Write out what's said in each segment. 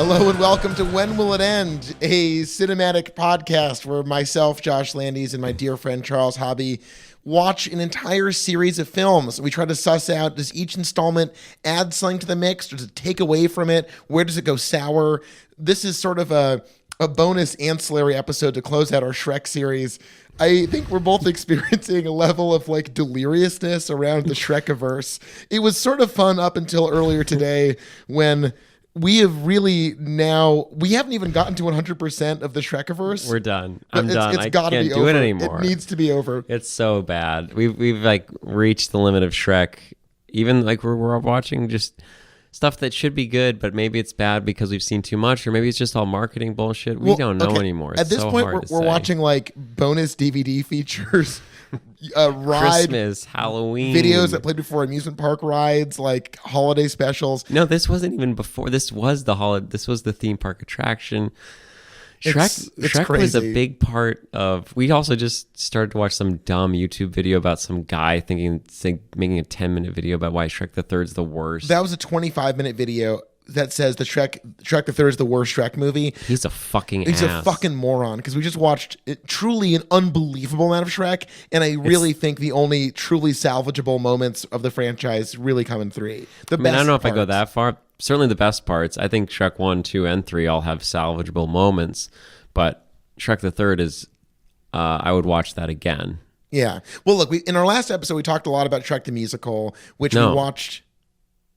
Hello and welcome to When Will It End, a cinematic podcast where myself, Josh Landis, and my dear friend Charles Hobby watch an entire series of films. We try to suss out, does each installment add something to the mix? Or does it take away from it? Where does it go sour? This is sort of a bonus ancillary episode to close out our Shrek series. I think we're both experiencing a level of like deliriousness around the Shrekiverse. It was sort of fun up until earlier today when we have really now, we haven't even gotten to 100% of the Shrekiverse. We're done. I'm done. It's gotta can't be do over. it anymore. It needs to be over. It's so bad. We've like reached the limit of Shrek. Even like we're watching just stuff that should be good, but maybe it's bad because we've seen too much, or maybe it's just all marketing bullshit. We don't know anymore. It's At this so point, hard to we're say. watching like bonus DVD features, ride Christmas, Halloween videos that played before amusement park rides, like holiday specials. No, this wasn't even before. This was the holiday. This was the theme park attraction. It's Shrek was a big part of. We also just started to watch some dumb YouTube video about some guy making a 10-minute video about why Shrek the Third's the worst. That was a 25-minute video that says the Shrek the Third is the worst Shrek movie. He's a fucking He's ass. a fucking moron because we just watched truly an unbelievable amount of Shrek, and I really think the only truly salvageable moments of the franchise really come in 3. I don't know if I go that far. Certainly the best parts. I think Shrek 1, 2, and 3 all have salvageable moments, but Shrek the Third is, I would watch that again. Yeah. Well, look, in our last episode, we talked a lot about Shrek the Musical, which we watched.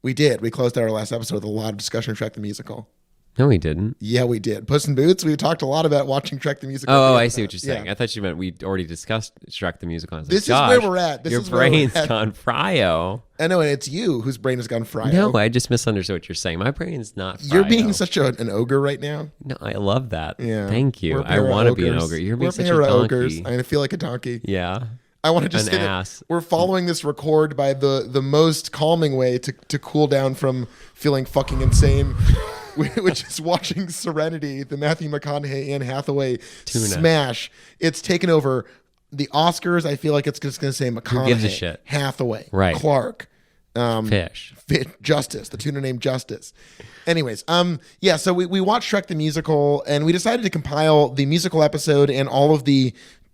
We did. We closed out our last episode with a lot of discussion of Shrek the Musical. No, we didn't. Yeah, we did. Puss in Boots, we talked a lot about watching Shrek the Musical. Oh, I see what you're saying. Yeah. I thought you meant we already discussed Shrek the Musical. This is where we're at. Your brain's gone fryo. I know, and it's you whose brain has gone fryo. No, I just misunderstood what you're saying. My brain's not fryo. You're being such an ogre right now. No, I love that. Yeah. Thank you. I want to be an ogre. You're being such a donkey. Ogres. I feel like a donkey. Yeah. I want to just say that we're following this record by the most calming way to cool down from feeling fucking insane, which is watching Serenity, the Matthew McConaughey, Anne Hathaway smash. It's taken over the Oscars. I feel like it's just going to say McConaughey, who gives a shit? Hathaway, right. Clark, Fish, Justice, the tuna named Justice. Anyways, yeah, so we watched Shrek the Musical, and we decided to compile the musical episode and all of the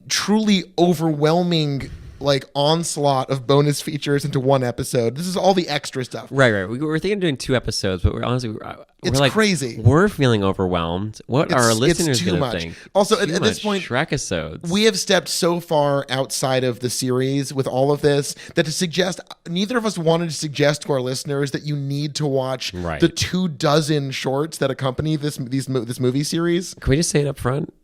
truly overwhelming like onslaught of bonus features into one episode. This is all the extra stuff. Right. We were thinking of doing 2 episodes, but we're like, crazy. We're feeling overwhelmed. What are our listeners going to think? Also, at this point, Shrek-isodes. We have stepped so far outside of the series with all of this that to suggest, neither of us wanted to suggest to our listeners that you need to watch the 24 shorts that accompany this movie series. Can we just say it up front?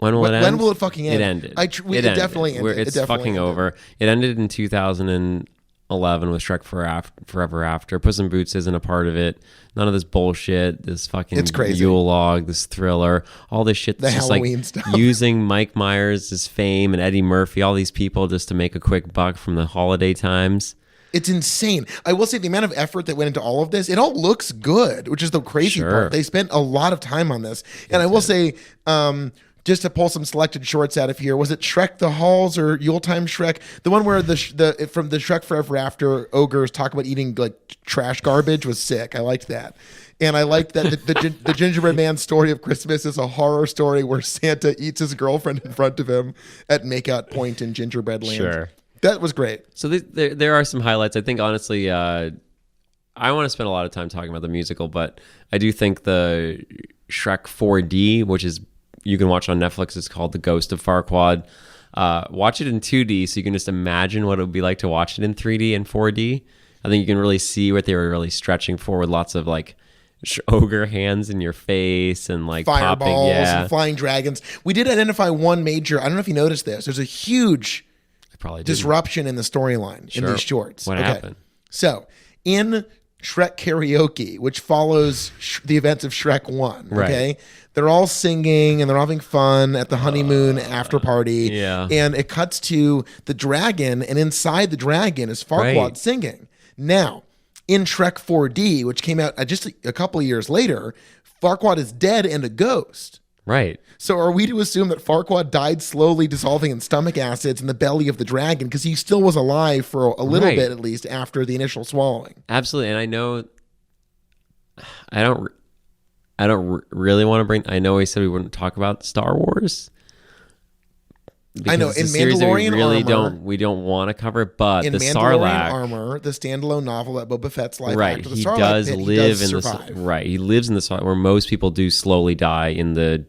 When will it end? When will it fucking end? It ended. It definitely ended. It's fucking over. It ended in 2011 with Shrek Forever After. Puss in Boots isn't a part of it. None of this bullshit, this fucking Yule log, this thriller, all this shit that's just Halloween like stuff. Using Mike Myers' fame and Eddie Murphy, all these people just to make a quick buck from the holiday times. It's insane. I will say the amount of effort that went into all of this, it all looks good, which is the crazy part. They spent a lot of time on this. And I will say, just to pull some selected shorts out of here, was it Shrek the Halls or Yuletime Shrek? The one where from the Shrek Forever After ogres talk about eating like trash garbage was sick. I liked that. And I liked that the gingerbread man's story of Christmas is a horror story where Santa eats his girlfriend in front of him at Makeout Point in Gingerbread Land. Sure. That was great. So there are some highlights. I think, honestly, I want to spend a lot of time talking about the musical, but I do think the Shrek 4D, which is you can watch on Netflix, it's called The Ghost of Farquaad. Watch it in 2D so you can just imagine what it would be like to watch it in 3D and 4D. I think you can really see what they were really stretching for with lots of like ogre hands in your face and like fireballs popping, and flying dragons. We did identify one major, I don't know if you noticed this, there's a huge disruption in the storyline in these shorts. What happened? So in Shrek Karaoke, which follows the events of Shrek 1, okay? They're all singing and they're having fun at the honeymoon after party. Yeah. And it cuts to the dragon, and inside the dragon is Farquaad singing. Now, in Shrek 4D, which came out just a couple of years later, Farquaad is dead and a ghost. Right. So are we to assume that Farquaad died slowly dissolving in stomach acids in the belly of the dragon because he still was alive for a little bit at least after the initial swallowing? Absolutely. And I know I don't really want to bring. I know we said we wouldn't talk about Star Wars. I know, It's a in series that Mandalorian armor, we don't want to cover it, but in the Mandalorian Sarlacc, armor, the standalone novel at Boba Fett's life right? after the He Sarlacc does pit, live he does in survive. the right. He lives in the Sarlacc, where most people do slowly die in the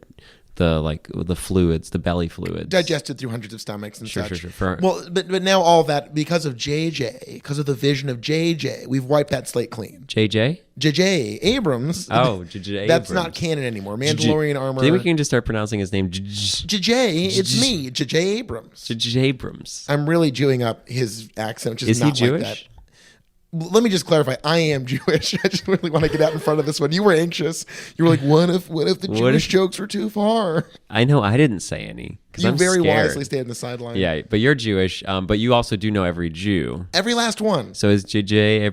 fluids, the belly fluids, digested through hundreds of stomachs and such. Sure. Well, but now all that because of JJ, because of the vision of JJ, we've wiped that slate clean. JJ Abrams. Oh, JJ. That's not canon anymore. Mandalorian armor. Do you think we can just start pronouncing his name? JJ. It's me, JJ Abrams. JJ Abrams. I'm really Jewing up his accent, which is Is he not Jewish? like that. Let me just clarify. I am Jewish. I just really want to get out in front of this one. You were anxious. You were like, "What if the Jewish jokes were too far?" I know. I didn't say any because You I'm very scared. wisely stayed in the sideline. Yeah, but you're Jewish. But you also do know every Jew. Every last one. So is JJ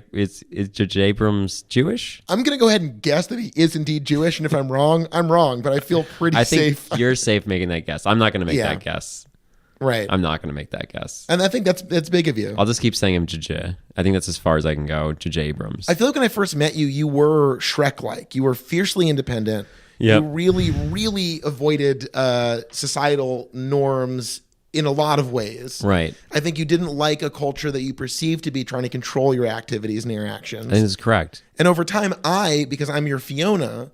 Abrams Jewish? I'm gonna go ahead and guess that he is indeed Jewish, and if I'm wrong, I'm wrong. But I feel pretty I think safe. you're safe making that guess. I'm not going to make Yeah. that guess. Right. I'm not going to make that guess. And I think that's big of you. I'll just keep saying him JJ. I think that's as far as I can go. JJ Abrams. I feel like when I first met you, you were Shrek-like. You were fiercely independent. Yep. You really, really avoided societal norms in a lot of ways. Right. I think you didn't like a culture that you perceived to be trying to control your activities and your actions. I think that's correct. And over time, because I'm your Fiona,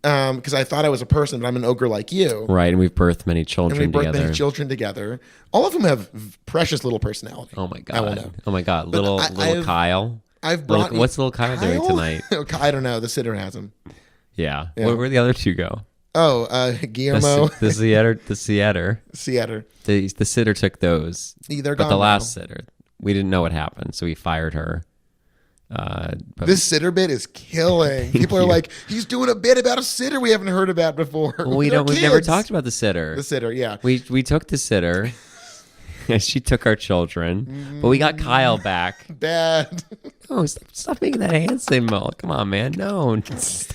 because I thought I was a person, but I'm an ogre like you. Right, and we've birthed many And children we birthed together. many children together. All of them have precious little personality. Oh my I will god. know. Oh my god. Little I've- Kyle. I've brought What's little Kyle doing tonight? I don't know. The sitter has him. Yeah. Yeah. Where'd the other two go? Oh, Guillermo, The sitter. Sitter. The sitter took those. They're But gone the now. last sitter, we didn't know what happened, so we fired her. But This sitter bit is killing. People are like, he's doing a bit about a sitter we haven't heard about before. we've They're never kids. talked about the sitter. The sitter. Yeah. We took the sitter. She took our children, but we got Kyle back. Bad. Oh, stop making that hand symbol. Come on, man. No. One This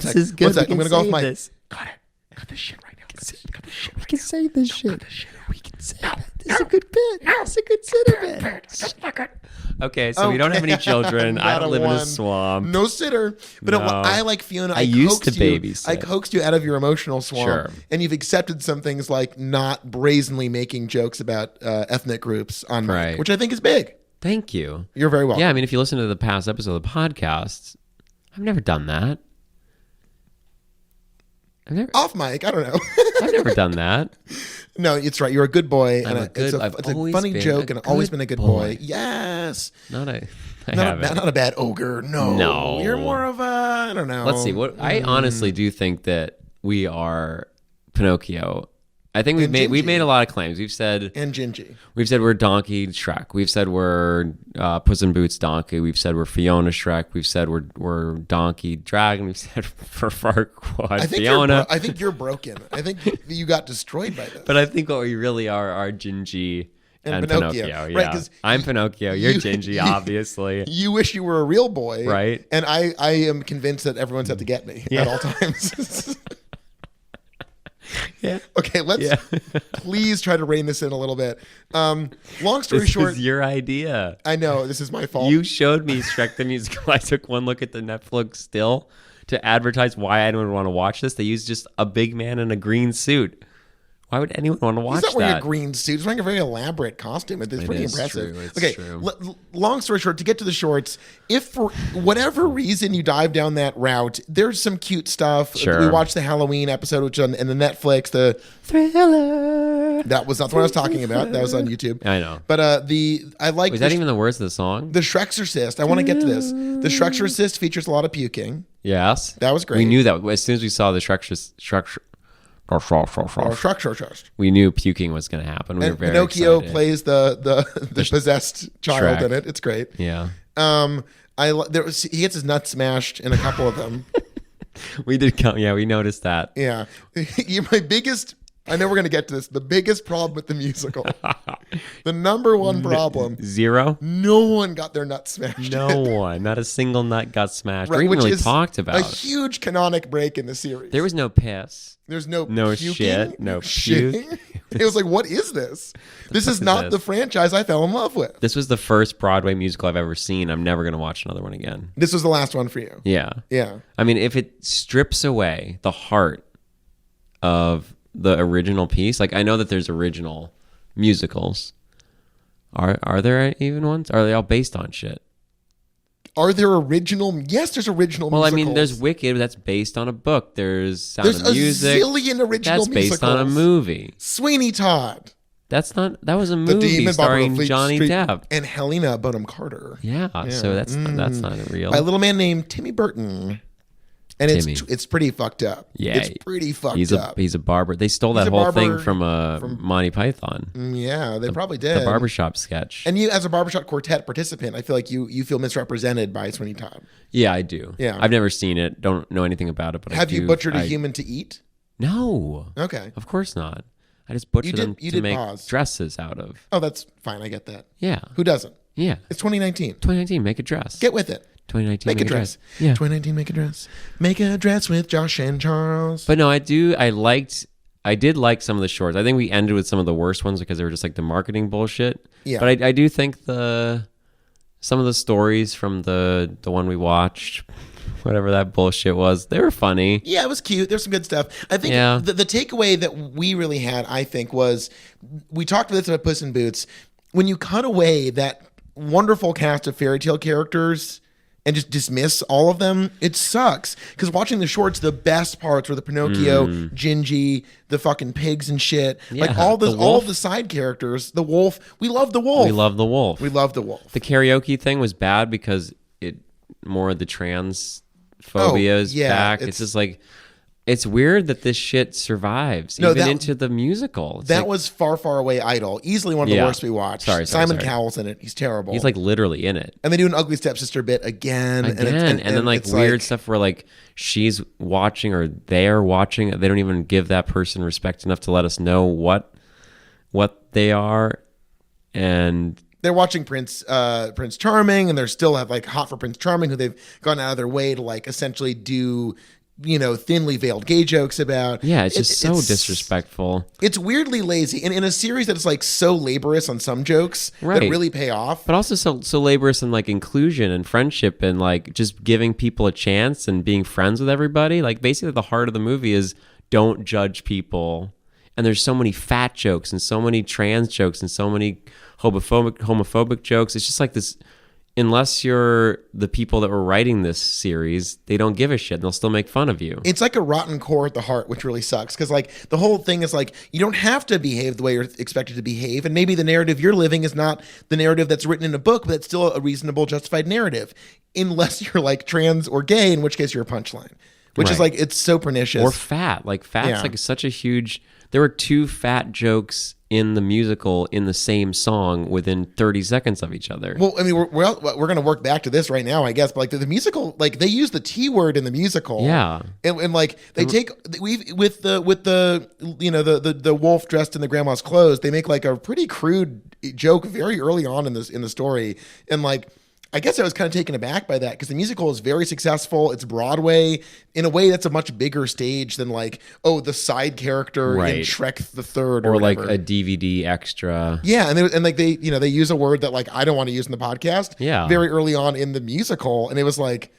sec. is good. One sec. We I'm can gonna go off save my. this. Cut it. Cut this shit right now. Cut this shit. We can save this shit. We can save it. This is a good bit. It's a good sitter bit. Okay, so we don't have any children. I Not don't a live in a one. swamp. No sitter. But no, No. I like Fiona. I used to coaxed you- babysit. I coaxed you out of your emotional swamp. Sure. And you've accepted some things like not brazenly making jokes about ethnic groups on mic, Right. which I think is big. Thank you. You're very welcome. Yeah, I mean, if you listen to the past episode of the podcast, I've never done that. Off mic, I don't know. I've never done that. No, it's right. You're a good boy, I'm and a good- I've it's a always funny been joke, a and always good been a good boy. boy. Yes, I not haven't. not a bad ogre. No, No. you're more of a I don't know. Let's see. What I honestly do think that we are Pinocchio. I think we've And made Gingy. a lot of claims. We've said And Gingy. we're Donkey Shrek. We've said we're Puss in Boots Donkey. We've said we're Fiona Shrek. We've said we're Donkey Dragon. We've said for Farquaad I think Fiona. I think you're broken. I think you got destroyed by this. But I think what we really are Gingy and Pinocchio. Pinocchio. Right, Yeah, 'cause I'm Pinocchio. You're you- Gingy, you- obviously. You wish you were a real boy, Right. And I am convinced that everyone's out to get me at all times. Yeah. Okay, let's Yeah. please try to rein this in a little bit. Long story This short, is your idea. I know this is my fault. You showed me Shrek the Musical. I took one look at the Netflix still to advertise why anyone would want to watch this. They used just a big man in a green suit. Why would anyone want to watch He's not wearing that? a green suit. He's wearing a very elaborate costume. It's pretty is impressive. true. It's Okay, true. long story short, to get to the shorts, if for whatever reason you dive down that route, there's some cute stuff. Sure. We watched the Halloween episode, which on in the Netflix. The Thriller. that was not the one I was talking about. That was on YouTube. I know. But I like Was that even the words of the song? the Shrekexorcist. I want to get to this. The Shrekexorcist features a lot of puking. Yes. That was great. We knew that as soon as we saw the Shrek. Or Shrekexorcist. We knew puking was going to happen. We were And very Pinocchio excited. plays the possessed child Shrek. in it. It's great. Yeah. He gets his nuts smashed in a couple of them. We did come. Yeah, we noticed that. Yeah, my biggest I know we're going to get to this. The biggest problem with the musical, the number one problem, Zero. no one got their nuts smashed. No one. Not a single nut got smashed. Right, or even which really is talked about. a huge canonic break in the series. There was no piss. There's no puking, shit, no puke. shitting. It was like, what is this? This is not the franchise I fell in love with. This was the first Broadway musical I've ever seen. I'm never going to watch another one again. This was the last one for you. Yeah. Yeah. I mean, if it strips away the heart of the original piece, like I know that there's original musicals. Are there even ones? Are they all based on shit? Are there original? Yes, there's original musicals. Well, I mean, there's Wicked, that's based on a book. There's Sound There's of Music. a zillion original that's based musicals. on a movie. Sweeney Todd. That was a The movie Demon Barber starring of Fleet Johnny Street, Depp. and Helena Bonham Carter. Yeah, so that's not real. By a little man named Timmy Burton. And Timmy. it's pretty fucked up. Yeah, it's pretty fucked up. He's a barber. They stole that whole thing from Monty Python. Yeah, they probably did. The barbershop sketch. And you, as a barbershop quartet participant, I feel like you feel misrepresented by Sweeney Todd. Yeah, I do. Yeah. I've never seen it. Don't know anything about it. But Have you butchered a human to eat? No. Okay. Of course not. I just butchered them to make dresses out of. Oh, that's fine. I get that. Yeah. Who doesn't? Yeah. It's 2019. 2019. Make a dress. Get with it. 2019. Make a dress. Yeah. 2019. Make a dress. Make a dress with Josh and Charles. But no, I did like some of the shorts. I think we ended with some of the worst ones because they were just like the marketing bullshit. Yeah. But I do think some of the stories from the one we watched, whatever that bullshit was, they were funny. Yeah, it was cute. There's some good stuff. I think the takeaway that we really had, I think, was we talked about this about Puss in Boots. When you cut away that wonderful cast of fairy tale characters and just dismiss all of them, it sucks. Because watching the shorts, the best parts were the Pinocchio, Gingy, the fucking pigs and shit. Yeah, like all of the side characters. The wolf. We love the wolf. We love the wolf. We love the wolf. The karaoke thing was bad because it more of the trans phobia is back. It's just like, it's weird that this shit survives into the musical. That was Far, Far Away Idol. Easily one of the worst we watched. Sorry, Simon Cowell's in it. He's terrible. He's like literally in it. And they do an ugly stepsister bit again. And then like weird stuff where like she's watching or they're watching. They don't even give that person respect enough to let us know what they are. And they're watching Prince Charming, and they're still have like hot for Prince Charming, who they've gone out of their way to like essentially do, thinly veiled gay jokes about. Yeah, it's just so disrespectful. It's weirdly lazy. And in a series that's like so laborious on some jokes that really pay off. But also so laborious in like inclusion and friendship and like just giving people a chance and being friends with everybody. Like basically the heart of the movie is don't judge people. And there's so many fat jokes and so many trans jokes and so many homophobic jokes. It's just like this. Unless you're the people that were writing this series, they don't give a shit. They'll still make fun of you. It's like a rotten core at the heart, which really sucks. Because like the whole thing is like, you don't have to behave the way you're expected to behave. And maybe the narrative you're living is not the narrative that's written in a book, but it's still a reasonable, justified narrative. Unless you're like trans or gay, in which case you're a punchline. Which is like, it's so pernicious. Or fat. Like fat's like such a huge... There were 2 fat jokes in the musical in the same song within 30 seconds of each other. Well, I mean, we're going to work back to this right now, I guess. But like the musical, like they use the T word in the musical. Yeah. And like they take with the wolf dressed in the grandma's clothes, they make like a pretty crude joke very early on in the story. And like, I guess I was kind of taken aback by that because the musical is very successful. It's Broadway in a way that's a much bigger stage than like, the side character in Shrek the Third or like a DVD extra. Yeah, and they use a word that like I don't want to use in the podcast. Yeah, very early on in the musical, and it was like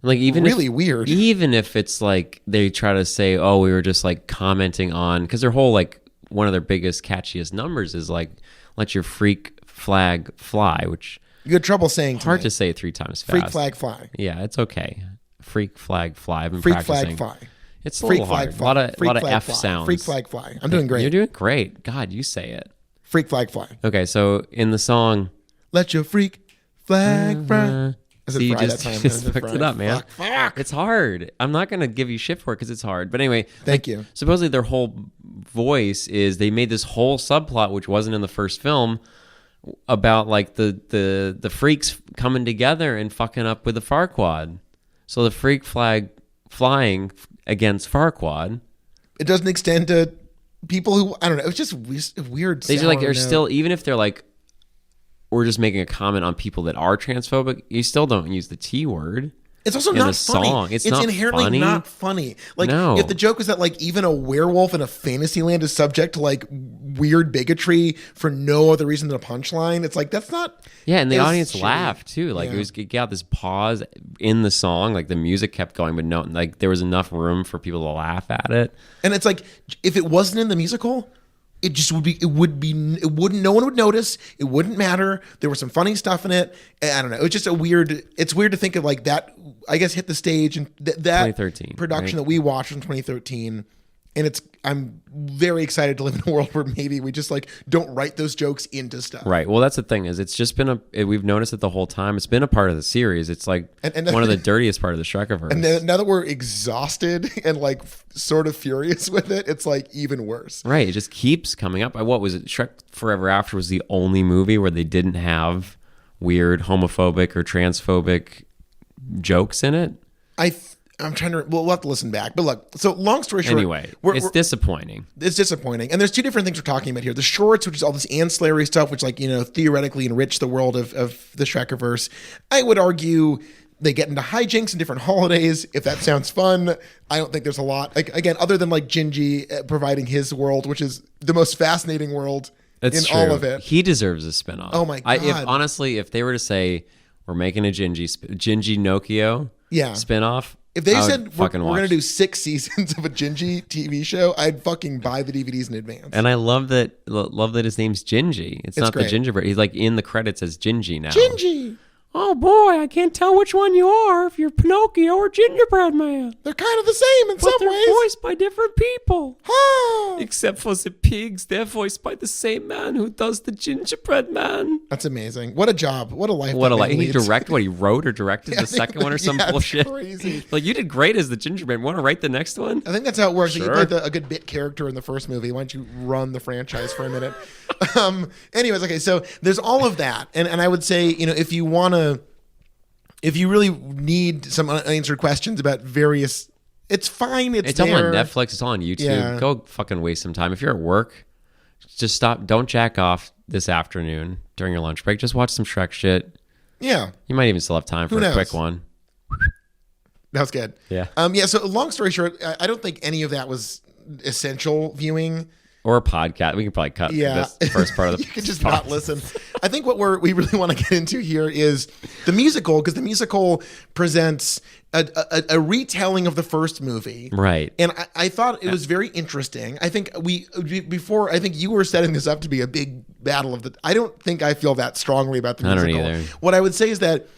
even really weird. Even if it's like they try to say, we were just like commenting on, because their whole like one of their biggest catchiest numbers is like let your freak flag fly, which. You had trouble saying hard to say 3 times fast. Freak flag fly. Yeah, it's okay. Freak flag fly. I've been freak practicing. Flag fly. It's a little hard. A lot of F fly. sounds. Freak flag fly. I'm doing great. You're doing great. God, you say it. Freak flag fly. Okay, so in the song, let your freak flag fly. See, you just fucked it up, man. Fuck. It's hard. I'm not going to give you shit for it because it's hard. But anyway. Thank you. Supposedly their whole voice is they made this whole subplot, which wasn't in the first film, about like the freaks coming together and fucking up with the Farquaad. So the freak flag flying against Farquaad. It doesn't extend to people who, I don't know, it's just weird. They just like are still, even if they're like, we're just making a comment on people that are transphobic, you still don't use the T word. It's also in not the funny. song. It's not inherently funny. not funny. Like, No. if the joke is that, like, even a werewolf in a fantasy land is subject to, like, weird bigotry for no other reason than a punchline, it's like, that's not... Yeah, and the as audience shitty. laughed, too. Like, Yeah. it got this pause in the song. Like, the music kept going, but no, like, there was enough room for people to laugh at it. And it's like, if it wasn't in the musical... no one would notice. It wouldn't matter. There was some funny stuff in it. I don't know. It's just it's weird to think of like that, I guess, hit the stage and that 2013, production right? that we watched in 2013. And I'm very excited to live in a world where maybe we just like don't write those jokes into stuff. Right. Well, that's the thing is it's just been we've noticed it the whole time. It's been a part of the series. It's like and one of the dirtiest part of the Shrekiverse. And then now that we're exhausted and like sort of furious with it, it's like even worse. Right. It just keeps coming up. What was it? Shrek Forever After was the only movie where they didn't have weird homophobic or transphobic jokes in it. I'm trying to. We'll have to listen back. But look, so long story short. Anyway, it's disappointing. It's disappointing. And there's two different things we're talking about here. The shorts, which is all this ancillary stuff, which like, theoretically enrich the world of the Shrekiverse. I would argue they get into hijinks and different holidays. If that sounds fun, I don't think there's a lot. Like, again, other than like Gingy providing his world, which is the most fascinating world in all of it. He deserves a spinoff. Oh my God. Honestly, if they were to say, we're making a Gingy Nokio spinoff, if they said we're fucking going to do 6 seasons of a Gingy TV show, I'd fucking buy the DVDs in advance. and I love that his name's Gingy. It's not great. the gingerbread. He's like in the credits as Gingy now. Gingy! Oh boy, I can't tell which one you are, if you're Pinocchio or Gingerbread Man. They're kind of the same in some But they're ways. voiced by different people. Oh. Except for the pigs, they're voiced by the same man who does the Gingerbread Man. That's amazing. What a job. What a life. What that a man he leads. he wrote or directed the second one or some it's bullshit. crazy. Like, you did great as the Gingerbread. Want to write the next one? I think that's how it works. Sure. You played a good bit character in the first movie. Why don't you run the franchise for a minute? Anyways, okay, so there's all of that. And I would say, if you really need some unanswered questions about various, it's fine. It's all on there. Netflix. It's all on YouTube. Yeah. Go fucking waste some time. If you're at work, just stop. Don't jack off this afternoon during your lunch break. Just watch some Shrek shit. Yeah. You might even still have time for a quick one. That was good. Yeah. So long story short, I don't think any of that was essential viewing. Or a podcast. We can probably cut this first part of the You can just not listen. I think what we really want to get into here is the musical, because the musical presents a retelling of the first movie. Right. And I thought it was very interesting. I think I think you were setting this up to be a big battle I don't think I feel that strongly about the musical. I don't either. What I would say is that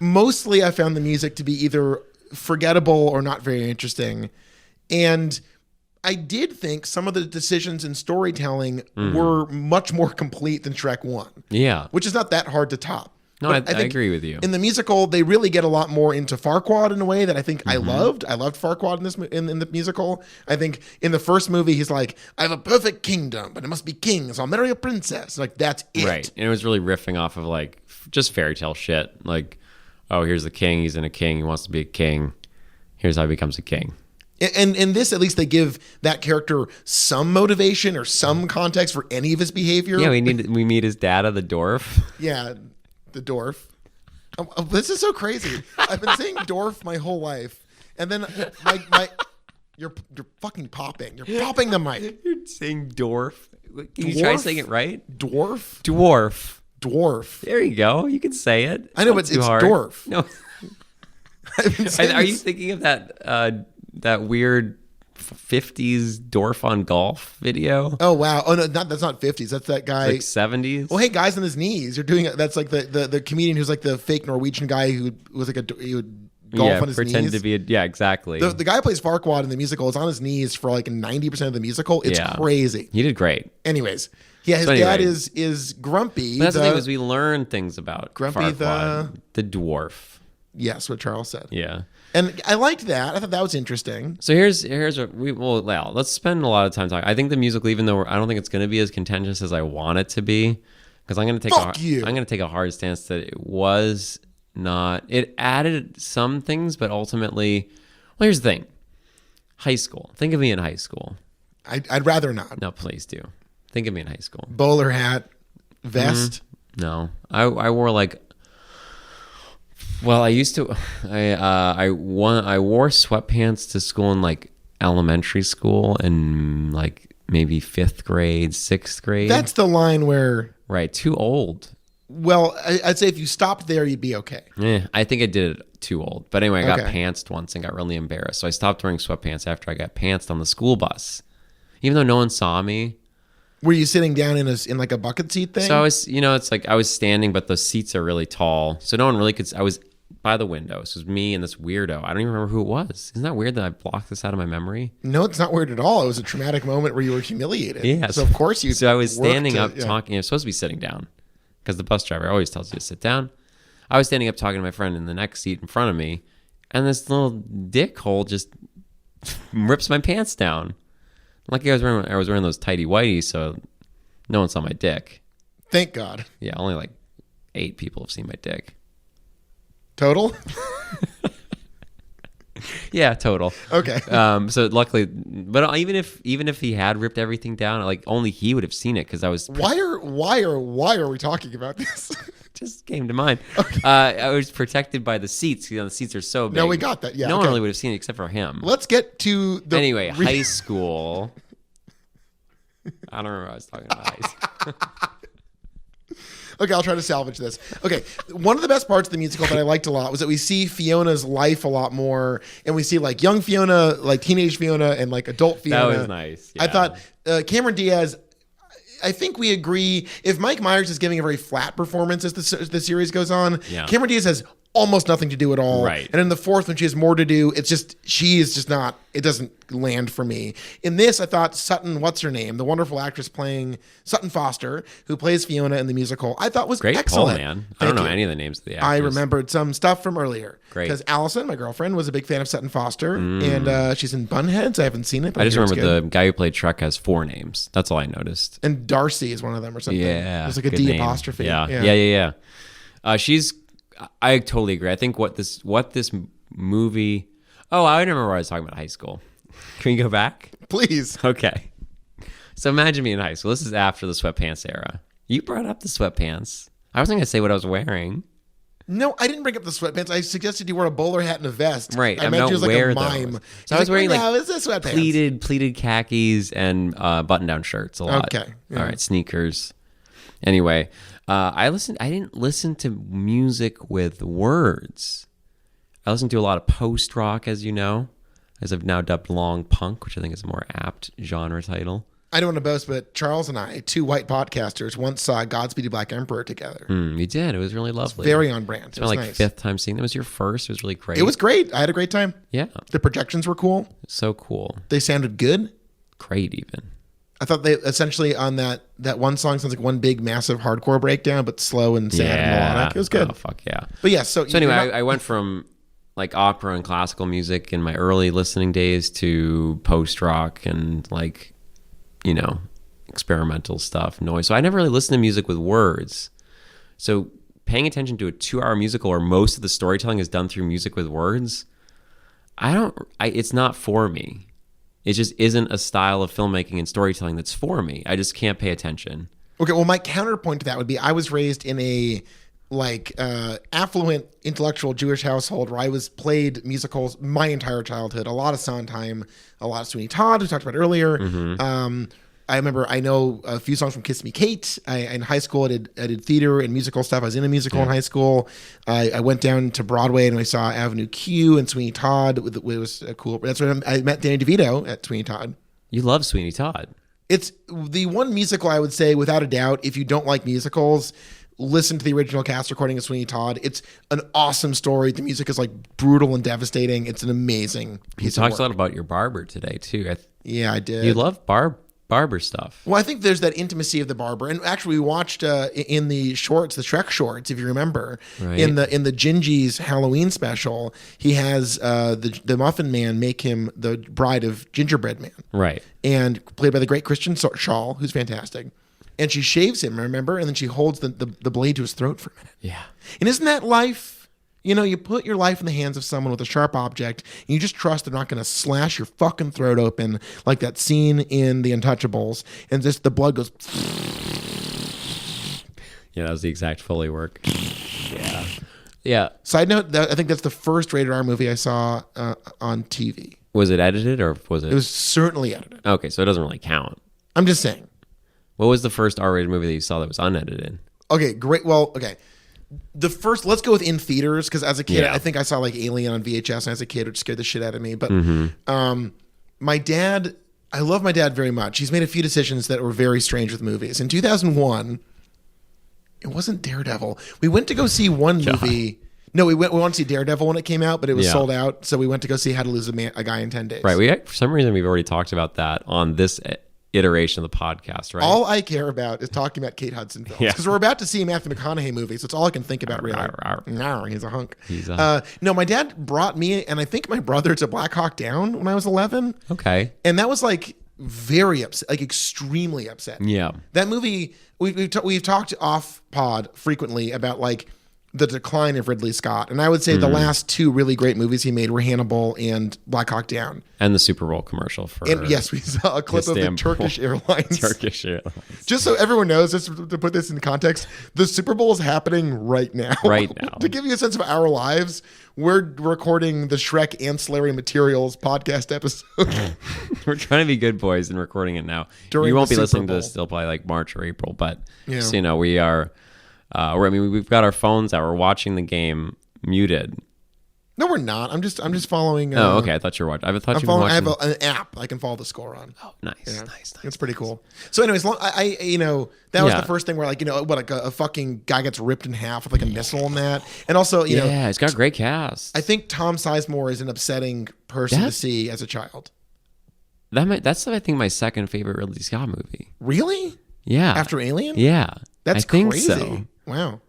mostly I found the music to be either forgettable or not very interesting. And I did think some of the decisions in storytelling were much more complete than Shrek 1. Yeah. Which is not that hard to top. No, I think agree with you. In the musical, they really get a lot more into Farquaad in a way that I think I loved. I loved Farquaad in the musical. I think in the first movie, he's like, I have a perfect kingdom, but it must be king, so I'll marry a princess. Like, that's it. Right. And it was really riffing off of like just fairy tale shit. Like, oh, here's the king. He's in a king. He wants to be a king. Here's how he becomes a king. And in this, at least they give that character some motivation or some context for any of his behavior. Yeah, we meet his dad, the dwarf. Yeah, the dwarf. This is so crazy. I've been saying dwarf my whole life, and then you're fucking popping. You're popping the mic. You're saying dwarf. Can you try saying it right? Dwarf. Dwarf. There you go. You can say it. I know, but it's hard. dwarf. No. Are you thinking of that weird 50s dwarf on golf video? Oh wow! Oh no, that's not 50s. That's that guy. It's like 70s. Well, hey, guys on his knees. You're doing it. That's like the comedian who's like the fake Norwegian guy who was like he would golf on his pretend knees. to be exactly. The guy who plays Farquaad in the musical is on his knees for like 90% of the musical. It's crazy. He did great. Anyways, yeah, his dad is Grumpy. But that's the thing is we learn things about Grumpy Farquaad, the dwarf. Yes, what Charles said. Yeah. And I liked that. I thought that was interesting. So here's what let's spend a lot of time talking. I think the musical, even though I don't think it's going to be as contentious as I want it to be, because I'm going to take a hard stance that it was not. It added some things, but ultimately, well, here's the thing. High school. Think of me in high school. I'd rather not. No, please do. Think of me in high school. Bowler hat, vest. No, I wore like. Well, I used to. I wore sweatpants to school in like elementary school and like maybe 5th grade, 6th grade. That's the line where. Right, too old. Well, I'd say if you stopped there, you'd be okay. I think I did it too old. But anyway, I got Okay. pantsed once and got really embarrassed. So I stopped wearing sweatpants after I got pantsed on the school bus, even though no one saw me. Were you sitting down in like a bucket seat thing? So I was, it's like I was standing, but the seats are really tall, so no one really could. I was by the window. So it was me and this weirdo. I don't even remember who it was. Isn't that weird that I blocked this out of my memory? No, it's not weird at all. It was a traumatic moment where you were humiliated. Yeah. So of course you. So I was standing up talking. I was supposed to be sitting down because the bus driver always tells you to sit down. I was standing up talking to my friend in the next seat in front of me, and this little dickhole just rips my pants down. Lucky I was wearing those tighty whities, so no one saw my dick. Thank God. Yeah, only like 8 people have seen my dick. Total? Yeah, total. Okay. So luckily, but even if he had ripped everything down, like only he would have seen it because I was. Why are we talking about this? Just came to mind. Okay. I was protected by the seats. The seats are so big. No, we got that. Yeah. No one really would have seen it except for him. Let's get to the. Anyway, high school. I don't remember what I was talking about. High school. Okay, I'll try to salvage this. Okay, one of the best parts of the musical that I liked a lot was that we see Fiona's life a lot more, and we see like young Fiona, like teenage Fiona, and like adult Fiona. That was nice. Yeah. I thought Cameron Diaz. I think we agree. If Mike Myers is giving a very flat performance as the series goes on, Cameron Diaz has almost nothing to do at all. Right. And in the fourth, when she has more to do, she is just not. It doesn't land for me. In this, I thought Sutton, what's her name, the wonderful actress playing Sutton Foster, who plays Fiona in the musical, I thought was great excellent. Pull, man. I don't know any of the names of the actors. I remembered some stuff from earlier. Great. Because Allison, my girlfriend, was a big fan of Sutton Foster, and she's in Bunheads. I haven't seen it, but I just remember the guy who played Shrek has 4 names. That's all I noticed. And Darcy is one of them or something. Yeah. There's like a good D name. apostrophe. Yeah. I totally agree. I think what this movie. Oh, I remember what I was talking about high school. Can we go back? Please. Okay. So imagine me in high school. This is after the sweatpants era. You brought up the sweatpants. I wasn't going to say what I was wearing. No, I didn't bring up the sweatpants. I suggested you wear a bowler hat and a vest. Right. I meant you as like a mime. Those. So I was wearing like pleated khakis and button-down shirts a lot. Okay. Yeah. All right. Sneakers. Anyway, I didn't listen to music with words. I listened to a lot of post-rock, as you know, as I've now dubbed long punk, which I think is a more apt genre title. I don't want to boast, but Charles and I, 2 white podcasters, once saw Godspeed You Black Emperor together. We did. It was really lovely. Very on brand. It's my nice. 5th time seeing it. It was your first. It was really great. It was great. I had a great time. Yeah. The projections were cool. So cool. They sounded good. Great, even. I thought they essentially on that one song sounds like one big massive hardcore breakdown, but slow and sad and melodic. It was good. Oh, fuck yeah. But yeah, so anyway, I went from like opera and classical music in my early listening days to post-rock and like, experimental stuff, noise. So I never really listened to music with words. So paying attention to a 2-hour musical where most of the storytelling is done through music with words, it's not for me. It just isn't a style of filmmaking and storytelling that's for me. I just can't pay attention. Okay, well, my counterpoint to that would be I was raised in a affluent intellectual Jewish household where I was played musicals my entire childhood. A lot of Sondheim, a lot of Sweeney Todd, we talked about earlier. Mm-hmm. I know a few songs from Kiss Me Kate. In high school, I did theater and musical stuff. I was in a musical in high school. I went down to Broadway and I saw Avenue Q and Sweeney Todd. It was cool. That's when I met Danny DeVito at Sweeney Todd. You love Sweeney Todd. It's the one musical I would say, without a doubt, if you don't like musicals, listen to the original cast recording of Sweeney Todd. It's an awesome story. The music is like brutal and devastating. It's an amazing piece of work. You talked a lot about your barber today too. Yeah, I did. You love barber stuff. Well, I think there's that intimacy of the barber, and actually, we watched in the shorts, the Shrek shorts, if you remember, right. in the Gingy's Halloween special, he has the Muffin Man make him the bride of Gingerbread Man, right? And played by the great Christian Shaw, who's fantastic. And she shaves him, remember, and then she holds the blade to his throat for a minute. Yeah. And isn't that life? You put your life in the hands of someone with a sharp object, and you just trust they're not going to slash your fucking throat open like that scene in The Untouchables, and just the blood goes. Yeah, that was the exact Foley work. Yeah. Side note, I think that's the first rated R movie I saw on TV. Was it edited or was it? It was certainly edited. Okay, so it doesn't really count. I'm just saying. What was the first R-rated movie that you saw that was unedited? Okay, great. Well, okay. Let's go with in theaters, because as a kid, I think I saw like Alien on VHS as a kid, which scared the shit out of me. But my dad, I love my dad very much. He's made a few decisions that were very strange with movies. In 2001, it wasn't Daredevil. We went to go see one movie. No, we wanted to see Daredevil when it came out, but it was sold out. So we went to go see How to Lose a Guy in 10 Days. Right. For some reason, we've already talked about that on this iteration of the podcast, right? All I care about is talking about Kate Hudson films, because we're about to see a Matthew McConaughey movie, so it's all I can think about, really. He's a hunk. No, my dad brought me and I think my brother to Black Hawk Down when I was 11. Okay. And that was like very upset, like extremely upset. Yeah. That movie, we've talked off pod frequently about like the decline of Ridley Scott. And I would say the last two really great movies he made were Hannibal and Black Hawk Down. And the Super Bowl commercial for... And yes, we saw a clip of the Turkish Airlines. Turkish Airlines. Just so everyone knows, just to put this in context, the Super Bowl is happening right now. Right now. To give you a sense of our lives, we're recording the Shrek Ancillary Materials podcast episode. We're trying to be good boys and recording it now. During you won't the be listening Super to Bowl. this till probably like March or April, but Yeah. just so you know, we are... we've got our phones out. We're watching the game muted. No, we're not. I'm just following. Oh, okay. I thought you were watching. I thought you were I watching. have an app I can follow the score on. Oh, nice. It's pretty cool. So, anyways, that was the first thing where, like, like a fucking guy gets ripped in half with like a missile and that, and also, yeah, it's got a great cast. I think Tom Sizemore is an upsetting person to see as a child. That's I think my second favorite Ridley Scott movie. Really? Yeah. After Alien? Yeah. That's I think crazy. So. Wow.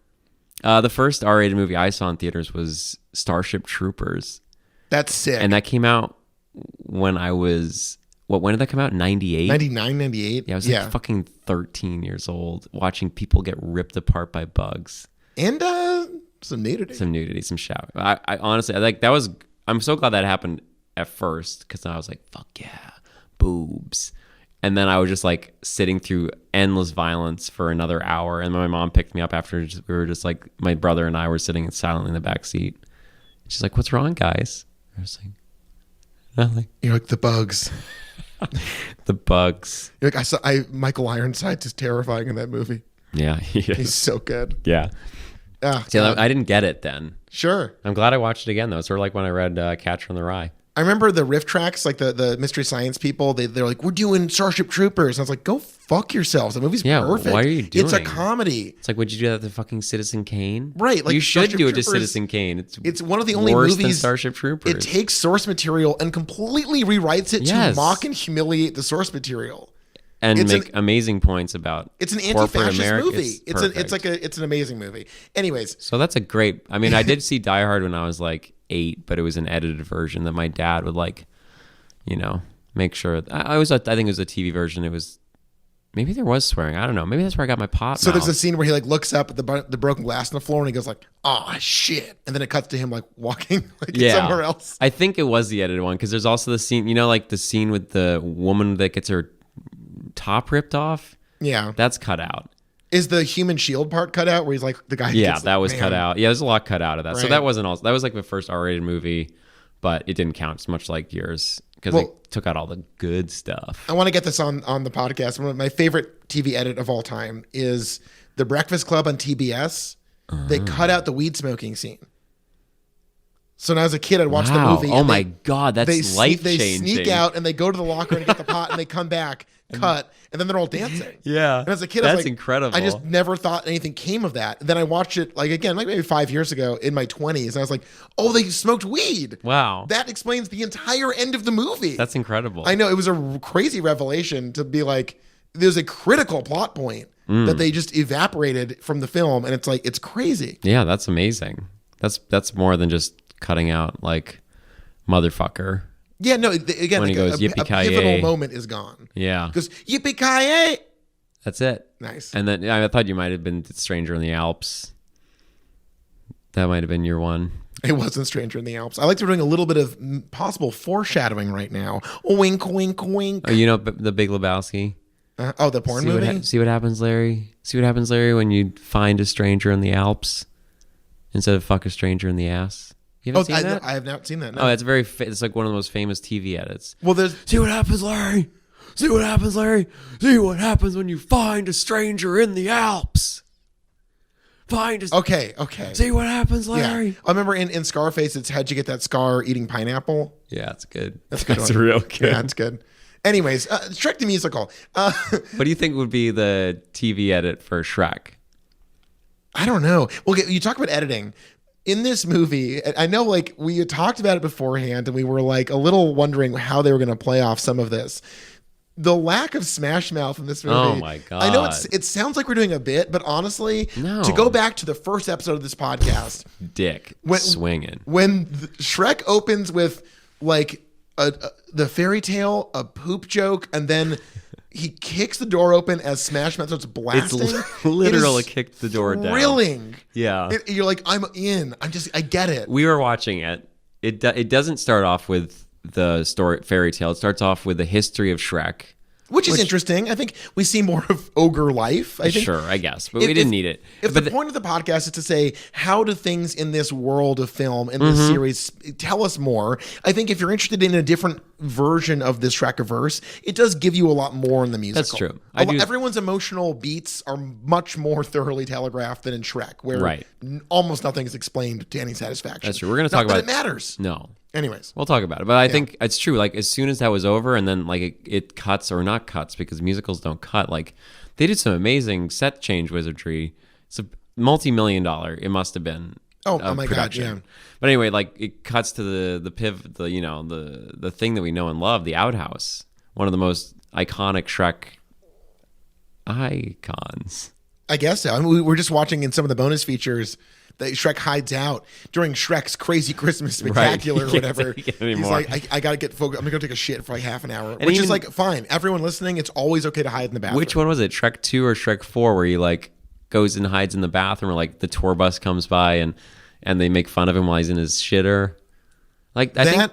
The first R-rated movie I saw in theaters was Starship Troopers. That's sick. And that came out when I was... when did that come out? 98? 99, 98? Yeah, I was like fucking 13 years old watching people get ripped apart by bugs. And some nudity. Some shout. I honestly, that was... I'm so glad that happened at first, because I was like, fuck yeah, boobs. And then I was just like sitting through endless violence for another hour. And my mom picked me up after we were just like, my brother and I were sitting silently in the back seat. She's like, what's wrong, guys? I was like, nothing. You're like, the bugs. The bugs. You're like, Michael Ironside's is terrifying in that movie. Yeah, he is. He's so good. Yeah. See, I didn't get it then. Sure. I'm glad I watched it again, though. It's sort of like when I read Catcher in the Rye. I remember the riff tracks, like the Mystery Science people, they're like, we're doing Starship Troopers. And I was like, go fuck yourselves. The movie's perfect. Why are you doing It's a comedy. It's like, would you do that to fucking Citizen Kane? Right. Like, you should Starship do it to Troopers, Citizen Kane. It's one of the only worse movies. Than Starship Troopers. It takes source material and completely rewrites it to mock and humiliate the source material. And make amazing points about it's an corporate anti-fascist America. movie. It's an amazing movie. Anyways, so that's a great. I mean, I did see Die Hard when I was like 8, but it was an edited version that my dad would like, make sure. I think it was a TV version. It was maybe there was swearing. I don't know. Maybe that's where I got my pot. So there's a scene where he like looks up at the broken glass on the floor and he goes like, "Oh shit!" And then it cuts to him like walking somewhere else. I think it was the edited one, because there's also the scene. Like the scene with the woman that gets her top ripped off. Yeah, that's cut out. Is the human shield part cut out where he's like the guy? Yeah, that was cut out. Yeah, there's a lot cut out of that. Right. So that wasn't all. That was like the first R-rated movie, but it didn't count as much like yours because it took out all the good stuff. I want to get this on the podcast. One of my favorite TV edit of all time is The Breakfast Club on TBS. They cut out the weed smoking scene. So when I was a kid, I'd watch the movie. Oh my God, that's life changing. They sneak out and they go to the locker and get the pot and they come back, cut, and then they're all dancing. Yeah. And as a kid, that's I was like, incredible. I just never thought anything came of that. Then I watched it like maybe 5 years ago in my 20s. And I was like, oh, they smoked weed. Wow. That explains the entire end of the movie. That's incredible. I know. It was a crazy revelation to be like, there's a critical plot point that they just evaporated from the film. And it's like, it's crazy. Yeah, that's amazing. That's more than just cutting out like motherfucker. Yeah, no, again, when like he goes, a yippee-ki-yay. pivotal moment is gone. Yeah. He goes, yippee-ki-yay. That's it. Nice. And then I thought you might have been Stranger in the Alps. That might have been your one. It wasn't Stranger in the Alps. I like we're doing a little bit of possible foreshadowing right now. Wink, wink, wink. Oh, you know The Big Lebowski? The porn movie? See what happens, Larry? See what happens, Larry, when you find a stranger in the Alps instead of fuck a stranger in the ass? You haven't seen that? I have not seen that. No. Oh, it's it's like one of the most famous TV edits. Well, there's... See what happens, Larry? See what happens, Larry? See what happens when you find a stranger in the Alps? Okay. See what happens, Larry? Yeah. I remember in Scarface, it's how'd you get that scar eating pineapple? Yeah, it's good. That's good. That's real good. Yeah, it's good. Anyways, Shrek the Musical. What do you think would be the TV edit for Shrek? I don't know. Well, you talk about editing. In this movie, I know like we had talked about it beforehand and we were like a little wondering how they were going to play off some of this. The lack of Smash Mouth in this movie. Oh my God. I know it sounds like we're doing a bit, but honestly, to go back to the first episode of this podcast, swinging. When Shrek opens with like the fairy tale, a poop joke, and then he kicks the door open as Smash Mouth starts blasting. It's literally kicked the door down. Thrilling. Yeah. You're like, I'm in. I get it. We were watching it. It doesn't start off with the story fairy tale. It starts off with the history of Shrek. Which is interesting. I think we see more of ogre life. I think. Sure, I guess. But we didn't need it. If the point of the podcast is to say, how do things in this world of film, in this series, tell us more, I think if you're interested in a different version of this Shrekiverse, it does give you a lot more in the musical. That's true. Everyone's emotional beats are much more thoroughly telegraphed than in Shrek, where almost nothing is explained to any satisfaction. That's true. We're going to talk about it matters. No. Anyways. We'll talk about it. But I think it's true. Like, as soon as that was over and then, like, it cuts or not cuts because musicals don't cut. Like, they did some amazing set change wizardry. It's a multi-million-dollar, it must have been. Oh my production. God, yeah. But anyway, like, it cuts to the pivot, the thing that we know and love, the outhouse. One of the most iconic Shrek icons. I guess so. I mean, we were just watching in some of the bonus features that Shrek hides out during Shrek's Crazy Christmas Spectacular or whatever. He's like, I got to get focused. I'm going to go take a shit for like half an hour. Which is like, fine. Everyone listening, it's always okay to hide in the bathroom. Which one was it? Shrek 2 or Shrek 4 where he like goes and hides in the bathroom or like the tour bus comes by and they make fun of him while he's in his shitter? Like I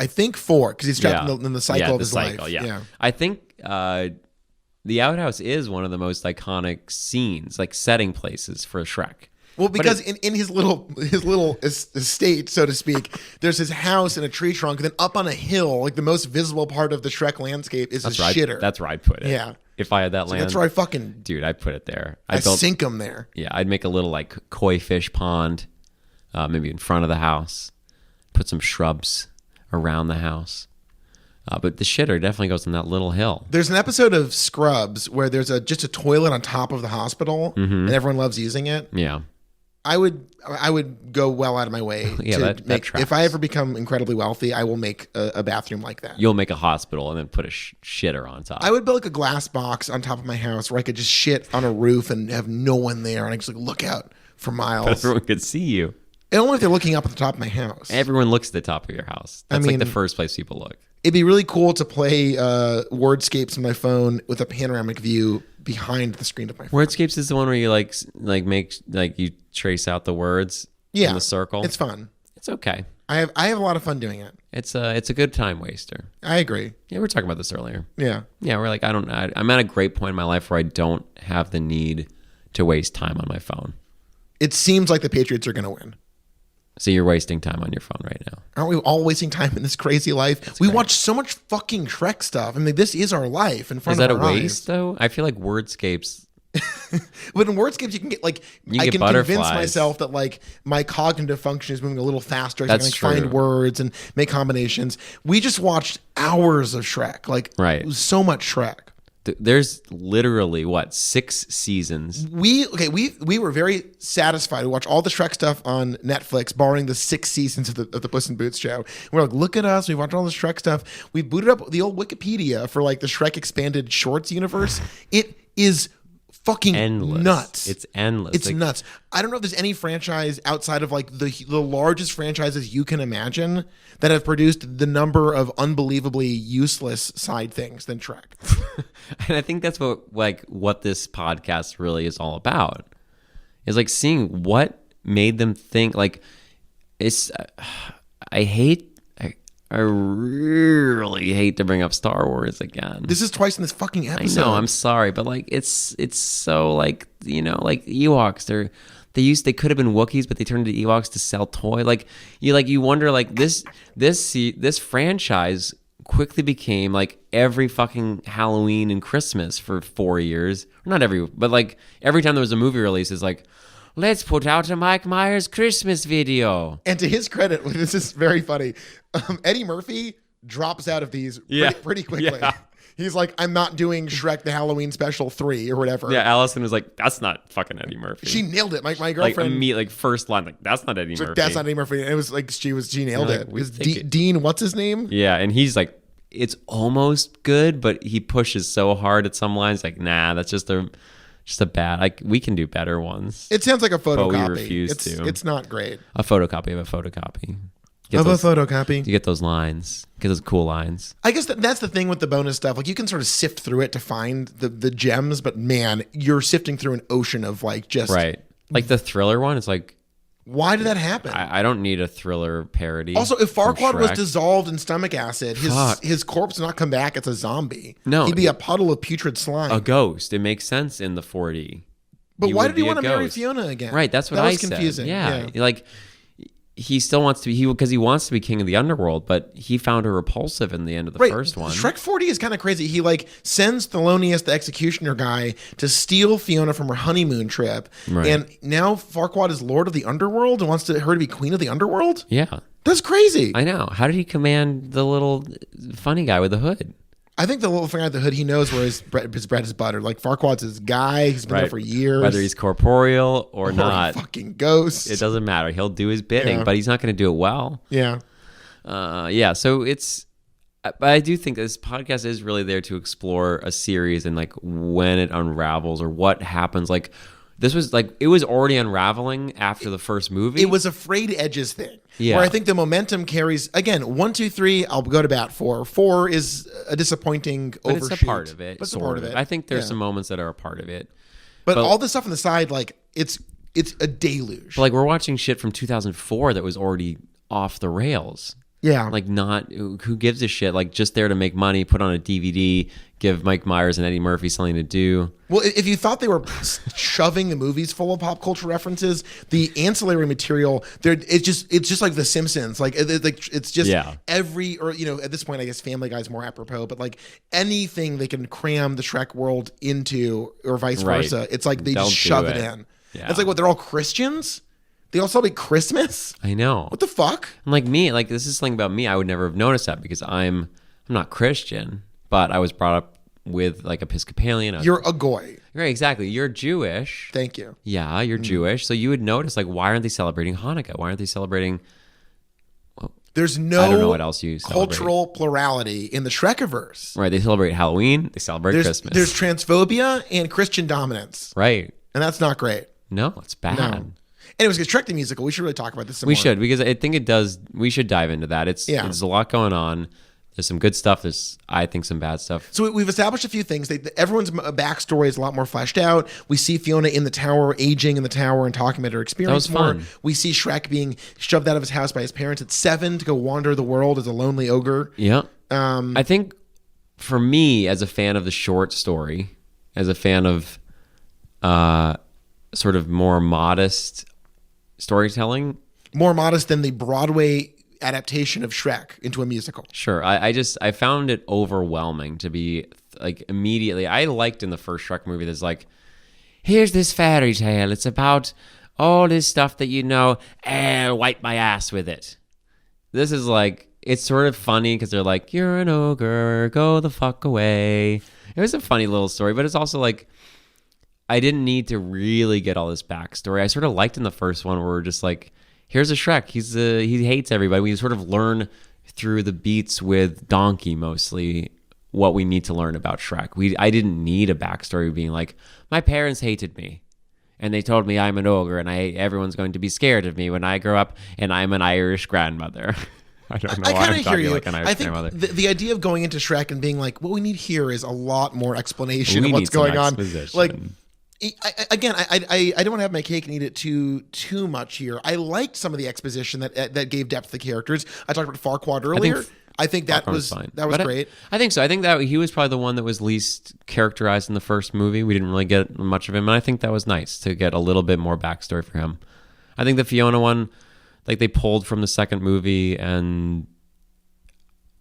think 4 because he's trapped in the cycle of his life. Yeah. I think the outhouse is one of the most iconic scenes, like setting places for Shrek. Well, because in his little estate, so to speak, there's his house in a tree trunk, and then up on a hill, like the most visible part of the Shrek landscape is his shitter. That's where I'd put it. Yeah. If I had that land. That's where I'd put it there. I sink him there. Yeah, I'd make a little like koi fish pond, maybe in front of the house. Put some shrubs around the house. But the shitter definitely goes on that little hill. There's an episode of Scrubs where there's just a toilet on top of the hospital, and everyone loves using it. Yeah. I would go well out of my way to make. If I ever become incredibly wealthy, I will make a bathroom like that. You'll make a hospital and then put a shitter on top. I would build like a glass box on top of my house where I could just shit on a roof and have no one there, and I just like look out for miles. Everyone could see you. And only if they're looking up at the top of my house. Everyone looks at the top of your house. That's like the first place people look. It'd be really cool to play Wordscapes on my phone with a panoramic view behind the screen of my phone. Wordscapes is the one where you like make you trace out the words in the circle. It's fun. It's okay. I have a lot of fun doing it. It's a good time waster. I agree. Yeah, we were talking about this earlier. Yeah. Yeah, we're like I'm at a great point in my life where I don't have the need to waste time on my phone. It seems like the Patriots are going to win. So you're wasting time on your phone right now. Aren't we all wasting time in this crazy life? We watch so much fucking Shrek stuff. I mean, this is our life in front of our eyes. Is that a waste, though? I feel like Wordscapes... But in Wordscapes, you can get like... I can convince myself that like my cognitive function is moving a little faster. That's I can like, find words and make combinations. We just watched hours of Shrek. Like, it was so much Shrek. There's literally 6 seasons. We were very satisfied to watch all the Shrek stuff on Netflix, barring the 6 seasons of the Puss in Boots show. We're like, look at us, we watched all the Shrek stuff. We booted up the old Wikipedia for like the Shrek expanded shorts universe. It is fucking endless. Nuts. It's endless. It's nuts. I don't know if there's any franchise outside of like the largest franchises you can imagine that have produced the number of unbelievably useless side things than Shrek. And I think that's what this podcast really is all about. Is like seeing what made them think like it's. I really hate to bring up Star Wars again. This is twice in this fucking episode. I know, I'm sorry, but like it's so like like Ewoks. They could have been Wookiees, but they turned into Ewoks to sell toy. Like you wonder like this franchise quickly became like every fucking Halloween and Christmas for 4 years. Not every, but like every time there was a movie release, it's like, let's put out a Mike Myers Christmas video. And to his credit, this is very funny. Eddie Murphy drops out of these pretty quickly. Yeah. He's like, I'm not doing Shrek the Halloween Special 3 or whatever. Yeah, Allison was like, that's not fucking Eddie Murphy. She nailed it. My girlfriend. Like first line, like, that's not Eddie Murphy. That's not Eddie Murphy. And it was like, she nailed it. It was Dean, what's his name? Yeah, and he's like, it's almost good, but he pushes so hard at some lines, like, nah, that's just a bad, like, we can do better ones. It sounds like a photocopy. But we refuse to. It's not great. A photocopy of a photocopy. A photocopy. You get those lines. Get those cool lines. I guess that's the thing with the bonus stuff. Like, you can sort of sift through it to find the gems, but man, you're sifting through an ocean of like just... Right. Like the Thriller one, it's like... Why did that happen? I don't need a Thriller parody. Also, if Farquaad was dissolved in stomach acid, his corpse would not come back as a zombie. No. He'd be a puddle of putrid slime. A ghost. It makes sense in the 4D. But why did he want to marry Fiona again? Right, that's what I said. That was confusing. Yeah. Like, he still wants to be, because he wants to be king of the underworld, but he found her repulsive in the end of the first one. Shrek 4D is kind of crazy. He like sends Thelonious, the executioner guy, to steal Fiona from her honeymoon trip. Right. And now Farquaad is lord of the underworld and wants her to be queen of the underworld? Yeah. That's crazy. I know. How did he command the little funny guy with the hood? I think the little thing at the hood, he knows where his bread is buttered. Like, Farquaad's his guy. He's been there for years. Whether he's corporeal or not. Fucking ghost. It doesn't matter. He'll do his bidding, but he's not going to do it well. Yeah. So but I do think this podcast is really there to explore a series and like when it unravels or what happens. Like, this was like, it was already unraveling after the first movie. It was a frayed edges thing. Yeah. Where I think the momentum carries, again, 1, 2, 3, I'll go to bat for. 4 is a disappointing overshoot. It's a part of it. But it's a part of it. I think there's some moments that are a part of it. But all this stuff on the side, like, it's a deluge. But like, we're watching shit from 2004 that was already off the rails. Yeah. Like, who gives a shit? Like, just there to make money, put on a DVD, give Mike Myers and Eddie Murphy something to do. Well, if you thought they were shoving the movies full of pop culture references, the ancillary material, it's just like The Simpsons. Like, it's just every, or, at this point, I guess Family Guy's more apropos, but like anything they can cram the Shrek world into or vice versa, it's like they just shove it in. Yeah. It's like, what, they're all Christians? They all celebrate Christmas? I know. What the fuck? And like me, like this is something about me I would never have noticed that because I'm not Christian, but I was brought up with like Episcopalian. You're a goy. Right, exactly. You're Jewish. Thank you. Yeah, you're Jewish. So you would notice like why aren't they celebrating Hanukkah? Why aren't they celebrating... Well, there's no I don't know what else you cultural plurality in the Shrekiverse. Right, they celebrate Halloween, they celebrate Christmas. There's transphobia and Christian dominance. Right. And that's not great. No, it's bad. No. Anyways, Shrek the musical, we should really talk about this some more. We should, because I think it does. We should dive into that. There's a lot going on. There's some good stuff. There's, I think, some bad stuff. So we've established a few things. Everyone's backstory is a lot more fleshed out. We see Fiona in the tower, aging in the tower and talking about her experience more. Fun. We see Shrek being shoved out of his house by his parents at 7 to go wander the world as a lonely ogre. Yeah. I think for me, as a fan of the short story, as a fan of sort of more modest storytelling, more modest than the Broadway adaptation of Shrek into a musical. Sure. I found it overwhelming to be like immediately. I liked in the first Shrek movie, there's like, here's this fairy tale. It's about all this stuff that you know, and wipe my ass with it. This is like, it's sort of funny because they're like, you're an ogre, go the fuck away. It was a funny little story, but it's also like, I didn't need to really get all this backstory. I sort of liked in the first one where we're just like, here's a Shrek. He hates everybody. We sort of learn through the beats with Donkey mostly what we need to learn about Shrek. I didn't need a backstory being like, my parents hated me and they told me I'm an ogre and everyone's going to be scared of me when I grow up and I'm an Irish grandmother. I don't know why I'm talking like an Irish grandmother. The idea of going into Shrek and being like, what we need here is a lot more explanation of what's going on. Like, I don't want to have my cake and eat it too much here. I liked some of the exposition that gave depth to the characters. I talked about Farquaad earlier. I think that was fine. That was great. I think so. I think that he was probably the one that was least characterized in the first movie. We didn't really get much of him, and I think that was nice to get a little bit more backstory for him. I think the Fiona one, like they pulled from the second movie, and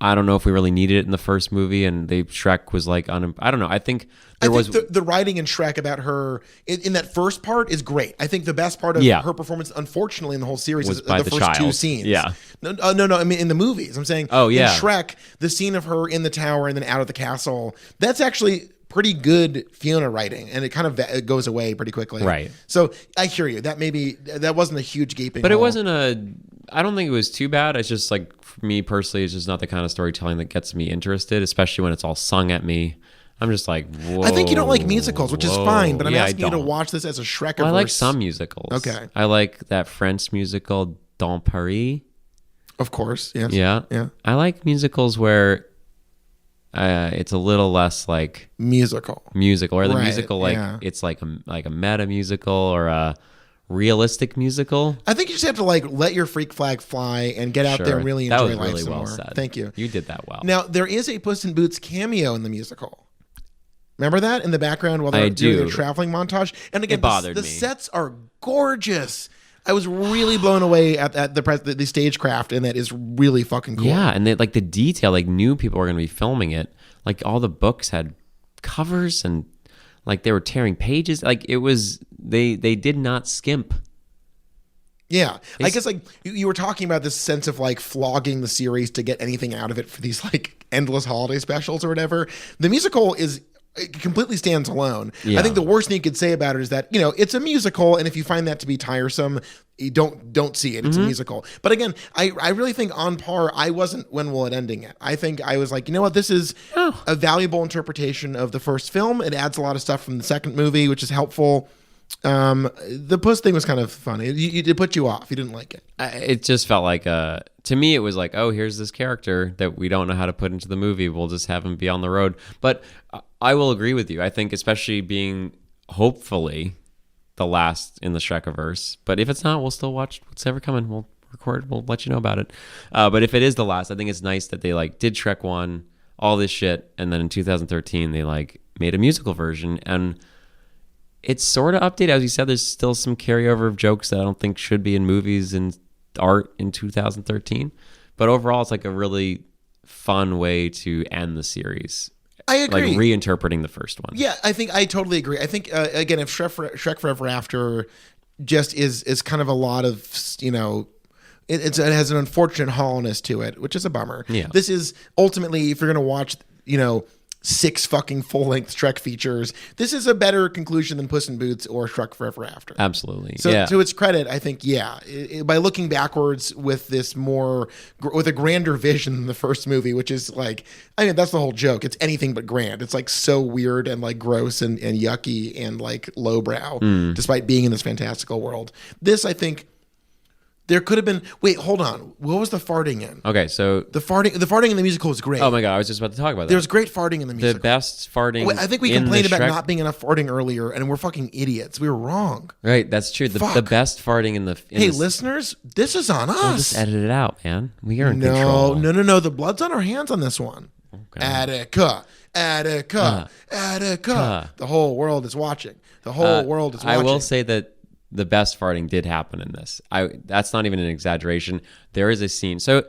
I don't know if we really needed it in the first movie, and Shrek was like, I don't know. I think the writing in Shrek about her in that first part is great. I think the best part of her performance, unfortunately, in the whole series is the first two scenes. Yeah. No. I mean, in the movies, I'm saying. Oh, yeah. In Shrek, the scene of her in the tower and then out of the castle, that's actually pretty good Fiona writing, and it goes away pretty quickly. Right. So I hear you. That wasn't a huge gaping But hole. it wasn't I don't think it was too bad. It's just like, for me personally, it's just not the kind of storytelling that gets me interested, especially when it's all sung at me. I'm just like, whoa. I think you don't like musicals, which is fine, but I'm asking you to watch this as a Shrekiverse. Well, I like some musicals. Okay. I like that French musical Dans Paris. Of course, yes. Yeah. I like musicals where it's a little less like musical, or the musical it's like a meta musical or a realistic musical. I think you just have to like let your freak flag fly and get out there and really enjoy life really some well more. Said. Thank you. You did that well. Now there is a Puss in Boots cameo in the musical. Remember that in the background while they're doing their traveling montage? And again, the sets are gorgeous. I was really blown away at the stagecraft, and that is really fucking cool. Yeah, and like the detail, like knew people were going to be filming it. Like all the books had covers, and like they were tearing pages. Like it was, they did not skimp. Yeah, I guess like you were talking about this sense of like flogging the series to get anything out of it for these like endless holiday specials or whatever. The musical it completely stands alone. Yeah. I think the worst thing you could say about it is that, it's a musical, and if you find that to be tiresome, you don't see it. It's a musical. But again, I really think on par, I wasn't when will it ending it. I think I was like, you know what, this is a valuable interpretation of the first film. It adds a lot of stuff from the second movie, which is helpful. The Puss thing was kind of funny. It put you off. You didn't like it. It just felt like to me it was like, oh, here's this character that we don't know how to put into the movie. We'll just have him be on the road. But I will agree with you. I think especially being hopefully the last in the Shrekiverse. But if it's not, we'll still watch what's ever coming. We'll record. We'll let you know about it. But if it is the last, I think it's nice that they like did Shrek 1, all this shit, and then in 2013 they like made a musical version, and it's sort of updated. As you said, there's still some carryover of jokes that I don't think should be in movies and art in 2013. But overall, it's like a really fun way to end the series. I agree. Like reinterpreting the first one. Yeah, I totally agree. I think, again, if Shrek Forever After just is kind of a lot of, it has an unfortunate hollowness to it, which is a bummer. Yeah. This is ultimately, if you're going to watch, 6 fucking full-length Shrek features, this is a better conclusion than Puss in Boots or Shrek Forever After. Absolutely. So yeah. to its credit, I think, by looking backwards with this with a grander vision than the first movie, which is like, I mean, that's the whole joke. It's anything but grand. It's like so weird and like gross and yucky and like lowbrow, despite being in this fantastical world. This, I think, there could have been. Wait, hold on. What was the farting in? Okay, so the farting in the musical was great. Oh my god, I was just about to talk about that. There was great farting in the musical. The best farting. I think we complained about not being enough farting earlier, and we're fucking idiots. We were wrong. Right, that's true. The best farting in the. Listeners, this is on us. We'll just edit it out, man. We are in control. No. The blood's on our hands on this one. Okay. Attica. The whole world is watching. I will say that the best farting did happen in this. That's not even an exaggeration. There is a scene. So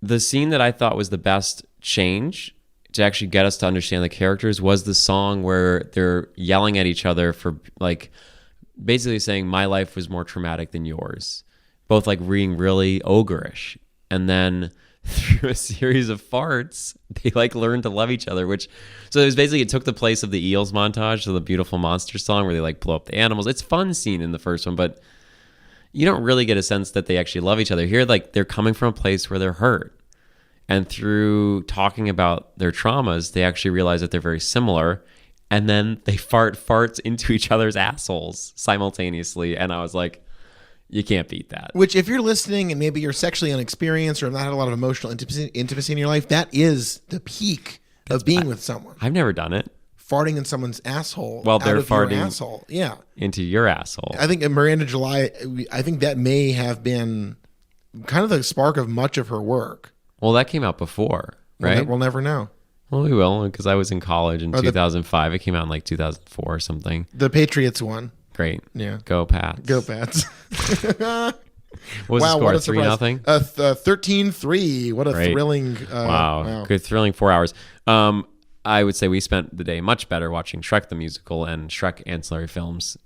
the scene that I thought was the best change to actually get us to understand the characters was the song where they're yelling at each other for like basically saying my life was more traumatic than yours. Both like being really ogreish. And then through a series of farts, they like learned to love each other, so it was basically, it took the place of the Eels montage, so the Beautiful Monster song where they like blow up the animals. It's a fun scene in the first one, but you don't really get a sense that they actually love each other. Here, like they're coming from a place where they're hurt, and through talking about their traumas, they actually realize that they're very similar, and then they farts into each other's assholes simultaneously, and I was like, you can't beat that. Which, if you're listening and maybe you're sexually unexperienced or have not had a lot of emotional intimacy in your life, that is the peak of being with someone. I've never done it. farting in someone's asshole. Well, they're out of your farting asshole. Yeah. into your asshole. I think Miranda July, I think that may have been kind of the spark of much of her work. Well, that came out before, right? We'll never know. Well, we will, because I was in college in 2005. It came out in like 2004 or something. The Patriots won. Great. Yeah. Go Pats. Go Pats. What was the score? 3-0? 13-3. What a Great. thrilling. Wow. Good, thrilling 4 hours. I would say we spent the day much better watching Shrek the Musical and Shrek ancillary films.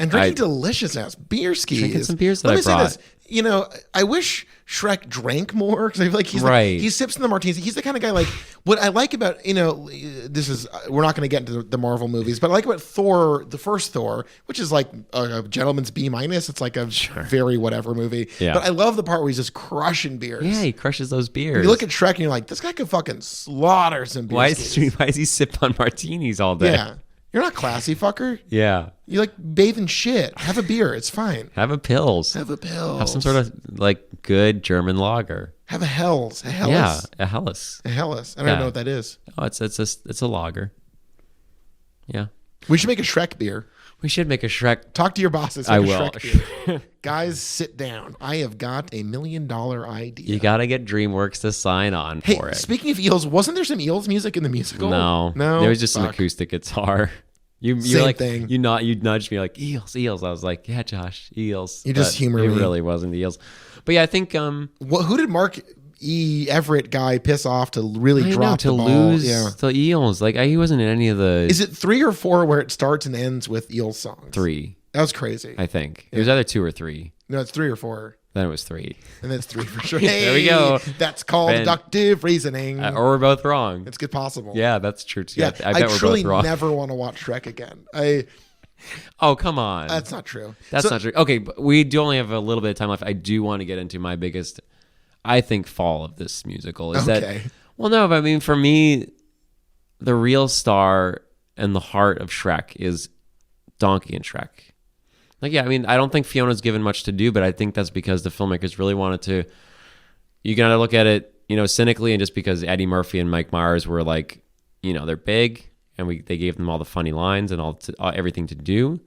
And drinking delicious ass beer skis. Drinking some beers that Let me I brought. say this. You know, I wish Shrek drank more because I feel like he's Right. he sips in the martinis. He's the kind of guy like what I like about this is we're not going to get into the Marvel movies, but I like about Thor, the first Thor, which is like a gentleman's B-. It's like a very whatever movie. Yeah. But I love the part where he's just crushing beers. Yeah, he crushes those beers. You look at Shrek and you're like, this guy could fucking slaughter some beer. why skis. is he sip on martinis all day? Yeah. You're not classy, fucker. Yeah. You like bathe in shit. Have a beer. It's fine. Have a pills. Have a pill. Have some sort of like good German lager. Have a Hells. A Hellas. Yeah, a Helles. A Hellas. I don't even know what that is. Oh, it's a lager. Yeah. We should make a Shrek beer. We should make a Shrek. Talk to your bosses. I Make a will. Shrek beer. Guys, sit down. I have got $1 million idea. You got to get DreamWorks to sign on Hey, for it. speaking of eels, wasn't there some eels music in the musical? No. No. There was just some Fuck. acoustic guitar. You're Same like, thing. You nudged me like, eels. I was like, yeah, Josh, eels. You just But humor it me. really wasn't eels. But yeah, I think Who did Mark E. Everett guy piss off to really I drop know, to the ball? lose Yeah. the eels. Like he wasn't in any of the Is it 3 or 4 where it starts and ends with eel songs? 3. That was crazy. I think it was either 2 or 3. No, it's 3 or 4. Then it was 3. And that's 3 for sure. There we go. That's called Ben. deductive reasoning. Or we're both wrong. It's good possible. Yeah, that's true too. Yeah, I bet we're truly both wrong. never want to watch Shrek again. Oh, come on. That's not true. That's not true. Okay, but we do only have a little bit of time left. I do want to get into my biggest, I think, fall of this musical is Okay. that. Well, no, but I mean, for me, the real star and the heart of Shrek is Donkey and Shrek. Like, yeah, I mean, I don't think Fiona's given much to do, but I think that's because the filmmakers really wanted to. You gotta look at it, cynically, and just because Eddie Murphy and Mike Myers were like, they're big. And they gave them all the funny lines and everything to do.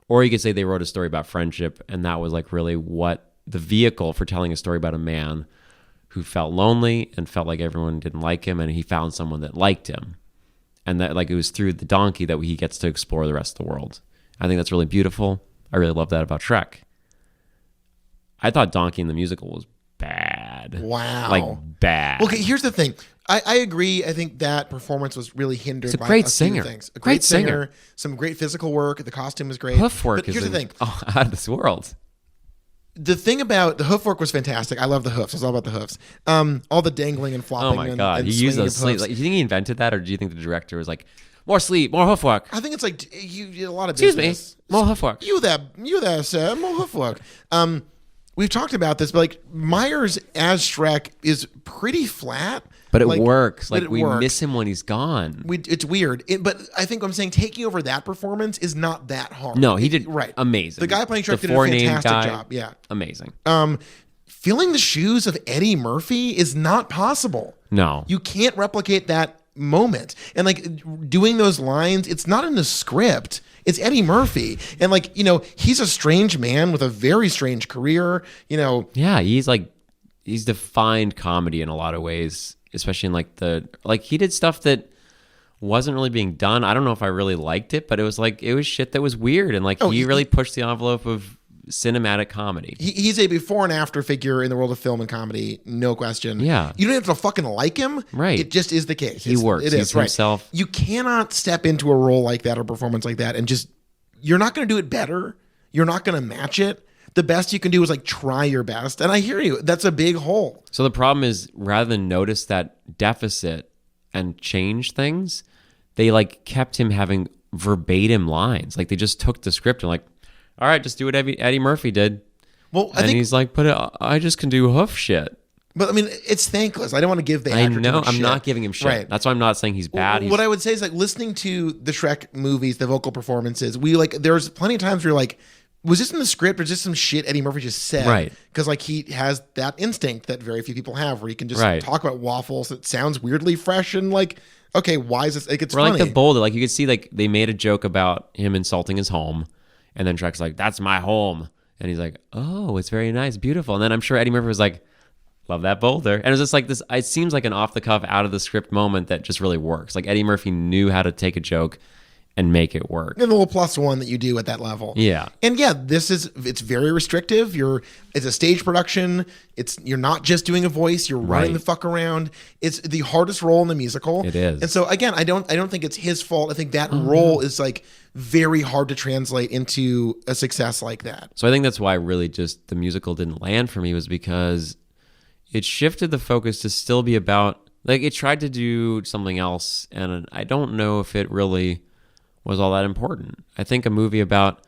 Or you could say they wrote a story about friendship, and that was like really what the vehicle for telling a story about a man who felt lonely and felt like everyone didn't like him, and he found someone that liked him. And that like it was through the donkey that he gets to explore the rest of the world. I think that's really beautiful. I really love that about Shrek. I thought Donkey in the musical was bad. Wow. Like bad. Okay, here's the thing. I agree. I think that performance was really hindered He's a by great few singer. things. A Great great singer. singer, some great physical work. The costume was great. Hoof work But is here's the thing. out of this world. The thing about the hoof work was fantastic. I love the hoofs. It's all about the hoofs. All the dangling and flopping. Oh my god, and he used swinging those of sleeves. hoofs. Like, do you think he invented that, or do you think the director was like, more sleeve, more hoof work? I think it's like you a lot of Excuse business. me, more hoof work. You there, sir. More hoof work. We've talked about this, but like Myers as Shrek is pretty flat. But it Like, works. but Like it we works. miss him when he's gone. It's weird. But I think what I'm saying taking over that performance is not that hard. No, he did right. amazing. The guy playing Shrek The did a four-name fantastic guy, job. Yeah. amazing. Filling the shoes of Eddie Murphy is not possible. No, You can't replicate that moment. And like doing those lines, it's not in the script. It's Eddie Murphy. And like, he's a strange man with a very strange career. yeah, he's defined comedy in a lot of ways, especially in he did stuff that wasn't really being done. I don't know if I really liked it, but it was shit that was weird, and he really pushed the envelope of cinematic comedy. He's a before and after figure in the world of film and comedy, no question. Yeah. You don't have to fucking like him. Right. It just is the case. He works. It He's is, right. himself. You cannot step into a role like that or performance like that and you're not going to do it better. You're not going to match it. The best you can do is try your best. And I hear you. That's a big hole. So the problem is, rather than notice that deficit and change things, they kept him having verbatim lines. They just took the script and all right, just do what Eddie Murphy did. Well, I and think, he's but I just can do hoof shit. but I mean, it's thankless. I don't want to give the I actor too know. much I'm shit. not giving him shit. Right. That's why I'm not saying he's bad. What I would say is listening to the Shrek movies, the vocal performances, there's plenty of times where was this in the script or just some shit Eddie Murphy just said? Right. Because like he has that instinct that very few people have, where he can just Right. talk about waffles that sounds weirdly fresh and like, okay, why is this? Like it's Or funny. like the boulder, like you could see like they made a joke about him insulting his home, and then Shrek's like, "That's my home," and he's like, "Oh, it's very nice, beautiful." And then I'm sure Eddie Murphy was like, "Love that boulder," and it was just like this. It seems like an off the cuff, out of the script moment that just really works. Like Eddie Murphy knew how to take a joke and make it work. And the little +1 that you do at that level. Yeah. And yeah, it's very restrictive. It's a stage production. You're not just doing a voice, you're running Right. the fuck around. It's the hardest role in the musical. It is. And so again, I don't think it's his fault. I think that role is like very hard to translate into a success like that. So I think that's why really just the musical didn't land for me, was because it shifted the focus to still be about, like, it tried to do something else, and I don't know if it really was all that important. I think a movie about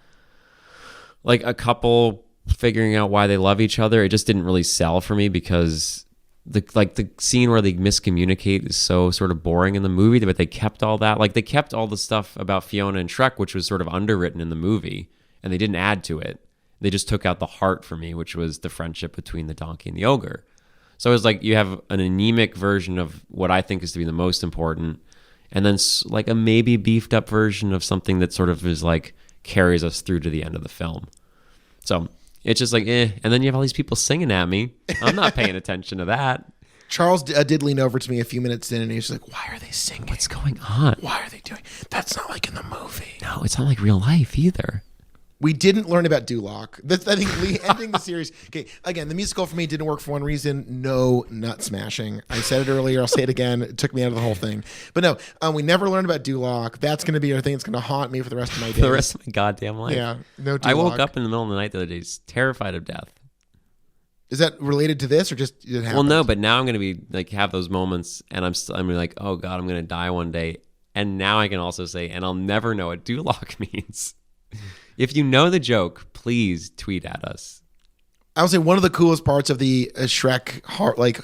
like a couple figuring out why they love each other, it just didn't really sell for me, because the scene where they miscommunicate is so sort of boring in the movie, but they kept all that. Like they kept all the stuff about Fiona and Shrek, which was sort of underwritten in the movie, and they didn't add to it. They just took out the heart for me, which was the friendship between the donkey and the ogre. So it was like you have an anemic version of what I think is to be the most important, and then like a maybe beefed up version of something that sort of is like carries us through to the end of the film. So it's just like, and then you have all these people singing at me. I'm not paying attention to that. Charles did lean over to me a few minutes in and he was like, why are they singing? What's going on? Why are they doing? That's not like in the movie. No, it's not like real life either. We didn't learn about Duloc. I think ending the series. Okay, again, the musical for me didn't work for one reason: no nut smashing. I said it earlier. I'll say it again. It took me out of the whole thing. But no, we never learned about Duloc. That's going to be a thing that's going to haunt me for the rest of my days. For the rest of my goddamn life. Yeah, no Duloc. I woke up in the middle of the night the other day, just terrified of death. Is that related to this or just it happened? Well, no, but now I'm going to be like have those moments, and I'm gonna be like, oh god, I'm going to die one day, and now I can also say, and I'll never know what Duloc means. If you know the joke, please tweet at us. I would say one of the coolest parts of the Shrek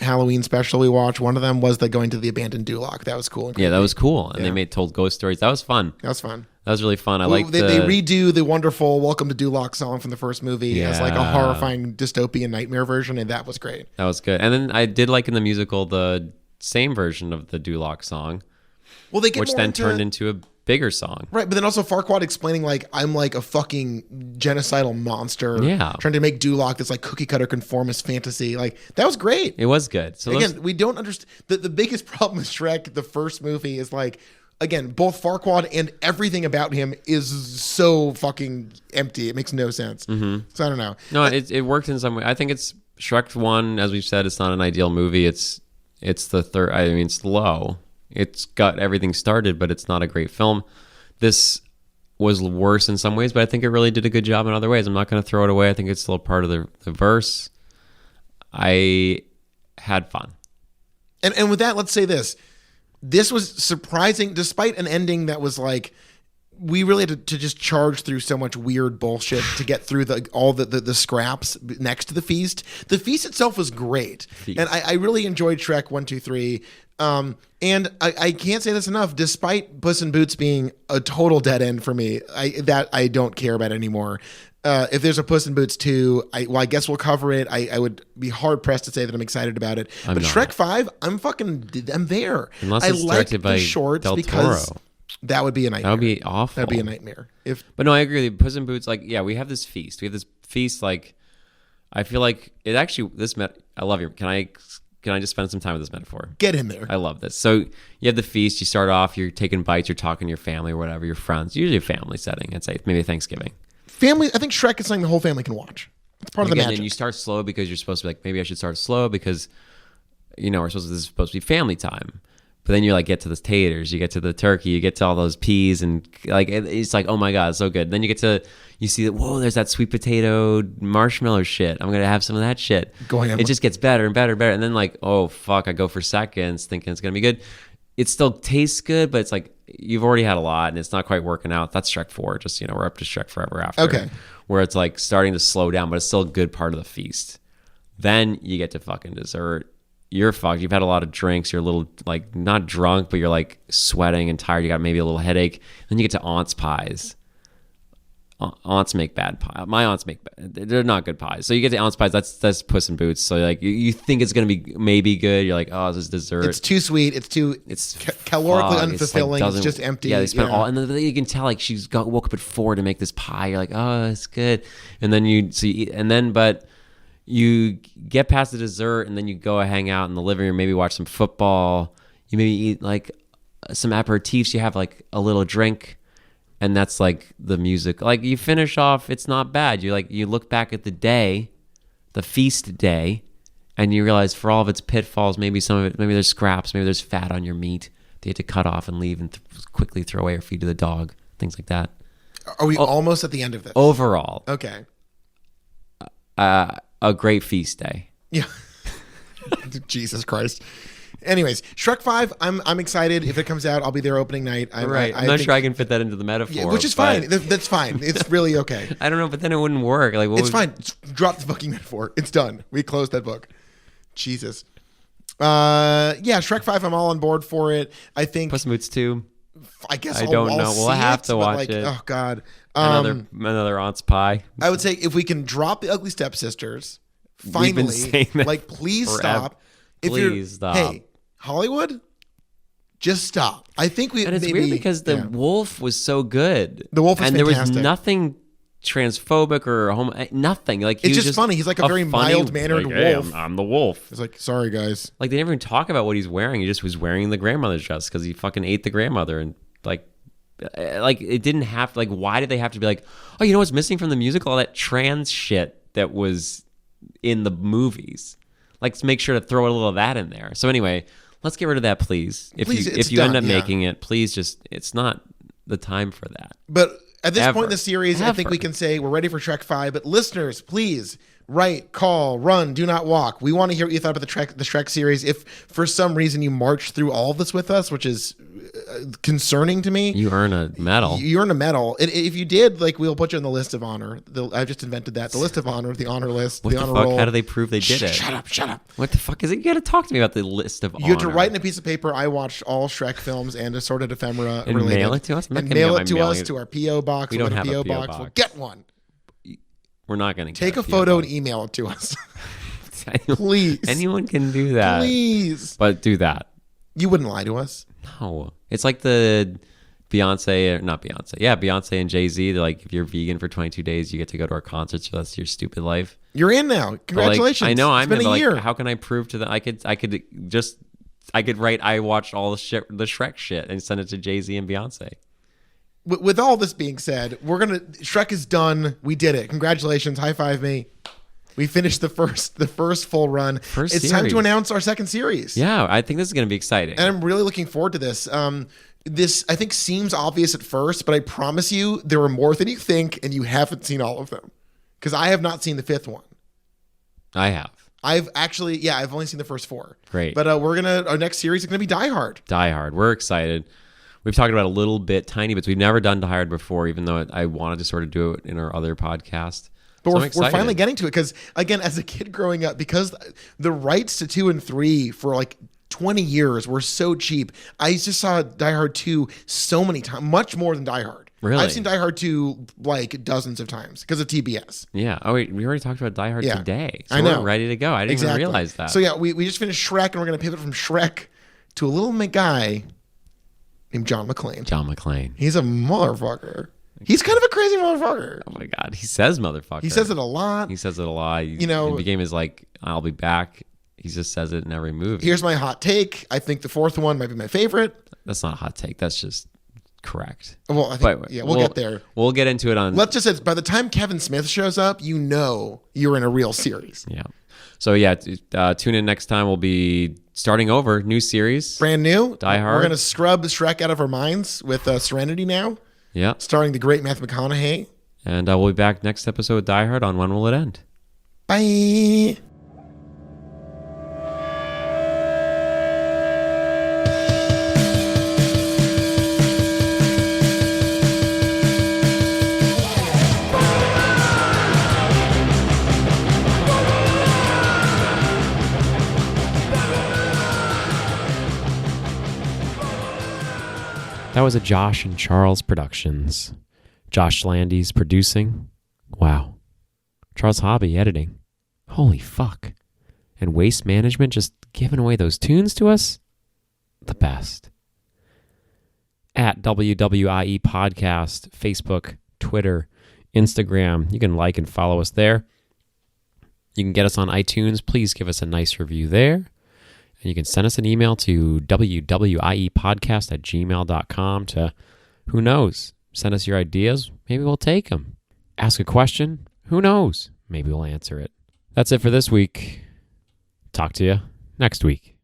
Halloween special we watched, one of them was the going to the abandoned Duloc. That was cool. And Yeah, that was cool, and Yeah. they told ghost stories. That was fun. That was fun. That was really fun. I like they redo the wonderful "Welcome to Duloc" song from the first movie as like a Yeah. horrifying dystopian nightmare version, and that was great. That was good. And then I did like in the musical the same version of the Duloc song, Well, they get which more then turned into a bigger song. right, but then also Farquaad explaining like I'm like a fucking genocidal monster, Yeah. trying to make Duloc this like cookie cutter conformist fantasy. Like that was great. It was good. So Again, we don't understand the biggest problem with Shrek, the first movie, is like, again, both Farquaad and everything about him is so fucking empty. It makes no sense. Mm-hmm. So I don't know. no, it worked in some way. I think it's Shrek 1, as we've said, it's not an ideal movie. It's the third. I mean, it's low. It's got everything started, but it's not a great film. This was worse in some ways, but I think it really did a good job in other ways. I'm not going to throw it away. I think it's still part of the verse. I had fun. And with that, let's say this. This was surprising, despite an ending that was like, we really had to just charge through so much weird bullshit to get through all the scraps next to the feast. The feast itself was great. And I really enjoyed Shrek 1, 2, 3. And I can't say this enough, despite Puss in Boots being a total dead end for me, I don't care about anymore. If there's a Puss in Boots 2, I guess we'll cover it. I would be hard pressed to say that I'm excited about it. But not. Shrek 5, I'm there. Unless I it's like directed by the shorts Del because Toro. that would be a nightmare. That would be awful. That'd be a nightmare. But no, I agree with you. Puss in Boots, like, yeah, we have this feast. Like, I feel like it actually, I love you. Can I just spend some time with this metaphor? Get in there. I love this. So you have the feast. You start off, you're taking bites, you're talking to your family or whatever, your friends. Usually a family setting. I'd say maybe Thanksgiving. Family, I think Shrek is something the whole family can watch. It's part of the Again, magic. and you start slow because you're supposed to be like, maybe I should start slow because, this is supposed to be family time. But then you like get to the taters, you get to the turkey, you get to all those peas, and like it's like, oh my god, it's so good. Then you see that, whoa, there's that sweet potato marshmallow shit. I'm gonna have some of that shit. It just gets better and better and better. And then like, oh fuck, I go for seconds thinking it's gonna be good. It still tastes good, but it's like you've already had a lot and it's not quite working out. That's Shrek 4. Just we're up to Shrek Forever After. Okay. Where it's like starting to slow down, but it's still a good part of the feast. Then you get to fucking dessert. You're fucked. You've had a lot of drinks. You're a little like not drunk, but you're like sweating and tired. You got maybe a little headache. Then you get to Aunt's pies. aunts make bad pie. My aunts make they're not good pies. So you get the aunts pies. That's Puss in Boots. So like you think it's gonna be maybe good. You're like, oh, this is dessert. It's too sweet. It's calorically unfulfilling. It's just empty. Yeah, they spent all, and then you can tell like woke up at 4 to make this pie. You're like, oh, it's good. And then you eat, and then but you get past the dessert, and then you go hang out in the living room, maybe watch some football. You maybe eat like some aperitifs. You have like a little drink. And that's like the music. Like you finish off, it's not bad. You look back at the day, the feast day, and you realize for all of its pitfalls, maybe some of it, maybe there's scraps, maybe there's fat on your meat that you had to cut off and leave and quickly throw away or feed to the dog, things like that. Are we almost at the end of this? Overall, okay. A great feast day. Yeah. Jesus Christ. Anyways, Shrek 5, I'm excited. If it comes out, I'll be there opening night. I'm not sure I can fit that into the metaphor. Yeah, which is fine. That's fine. It's really okay. I don't know, but then it wouldn't work. Like, it's fine. Drop the fucking metaphor. It's done. We closed that book. Jesus. Yeah, Shrek 5, I'm all on board for it. I think Puss in Boots 2. I guess I don't know. We'll have to watch it. Oh God. Another aunt's pie. I would say if we can drop the Ugly Stepsisters, finally, We've been saying that like please forever. stop. Please stop. Hey, Hollywood, just stop. I think we. And it's weird because the wolf was so good. The wolf was and fantastic. There was nothing transphobic or nothing. Like it's just funny. He's like a very mild mannered wolf. Hey, I'm the wolf. It's like, sorry guys. Like they never even talk about what he's wearing. He just was wearing the grandmother's dress because he fucking ate the grandmother and like it didn't have like. Why did they have to be like, oh, you know what's missing from the musical? All that trans shit that was in the movies. Like to make sure to throw a little of that in there. So anyway. Let's get rid of that, please. If you end up making it, please it's not the time for that. But at this point in the series, I think we can say we're ready for Shrek 5. But listeners, please write, call, run, do not walk. We want to hear what you thought about the Shrek series. If for some reason you marched through all of this with us, which is concerning to me. You earn a medal. You earn a medal. If you did, like, we'll put you on the list of honor. I've just invented that. The list of honor, the honor list, what the honor fuck? roll. How do they prove they did it? Shut up. What the fuck is it? You got to talk to me about the list of honor. You have to write in a piece of paper, I watched all Shrek films and assorted ephemera and related. Mail it to us? And mail it to us, to our P.O. box. We don't have a P.O. box. We'll get one. We're not going to take a photo and email it to us. Please. Anyone can do that. Please. But do that. You wouldn't lie to us. No. It's like the Beyonce and Jay-Z. They're like, if you're vegan for 22 days, you get to go to our concerts for the rest of your stupid life. You're in now. Congratulations. Like, I know. It's been a year. Like, how can I prove to them? I could write, I watched all the Shrek shit and send it to Jay-Z and Beyonce. With all this being said, Shrek is done. We did it. Congratulations. High five me. We finished the first full run. It's time to announce our second series. Yeah, I think this is going to be exciting. And I'm really looking forward to this. This, I think, seems obvious at first, but I promise you there are more than you think, and you haven't seen all of them. Because I have not seen the fifth one. I have. I've only seen the first 4. Great. But our next series is going to be Die Hard. Die Hard. We're excited. We've talked about a little bit, tiny bits. We've never done Die Hard before, even though I wanted to sort of do it in our other podcast. But we're finally getting to it because, again, as a kid growing up, because the rights to 2 and 3 for like 20 years were so cheap, I just saw Die Hard 2 so many times, much more than Die Hard. Really? I've seen Die Hard 2 like dozens of times because of TBS. Yeah. Oh, wait, we already talked about Die Hard today. So I know. We're ready to go. I didn't even realize that. So yeah, we just finished Shrek, and we're going to pivot from Shrek to a little guy named John McClane. John McClane. He's a motherfucker. He's kind of a crazy motherfucker. Oh my God. He says motherfucker. He says it a lot. It became his like, I'll be back. He just says it in every movie. Here's my hot take. I think the 4th one might be my favorite. That's not a hot take. That's just correct. Well, I think, we'll get there. We'll get into it on... Let's just say, by the time Kevin Smith shows up, you know you're in a real series. Yeah. So yeah, tune in next time. We'll be starting over. New series. Brand new. Die Hard. We're going to scrub Shrek out of our minds with Serenity now. Yeah. Starring the great Matthew McConaughey. And we'll be back next episode of Die Hard on When Will It End? Bye. That was a Josh and Charles Productions. Josh Landes producing. Wow. Charles Hobby editing. Holy fuck. And Waste Management just giving away those tunes to us? The best. At WWIE Podcast, Facebook, Twitter, Instagram. You can like and follow us there. You can get us on iTunes. Please give us a nice review there. And you can send us an email to wwiepodcast@gmail.com to, who knows, send us your ideas. Maybe we'll take them. Ask a question. Who knows? Maybe we'll answer it. That's it for this week. Talk to you next week.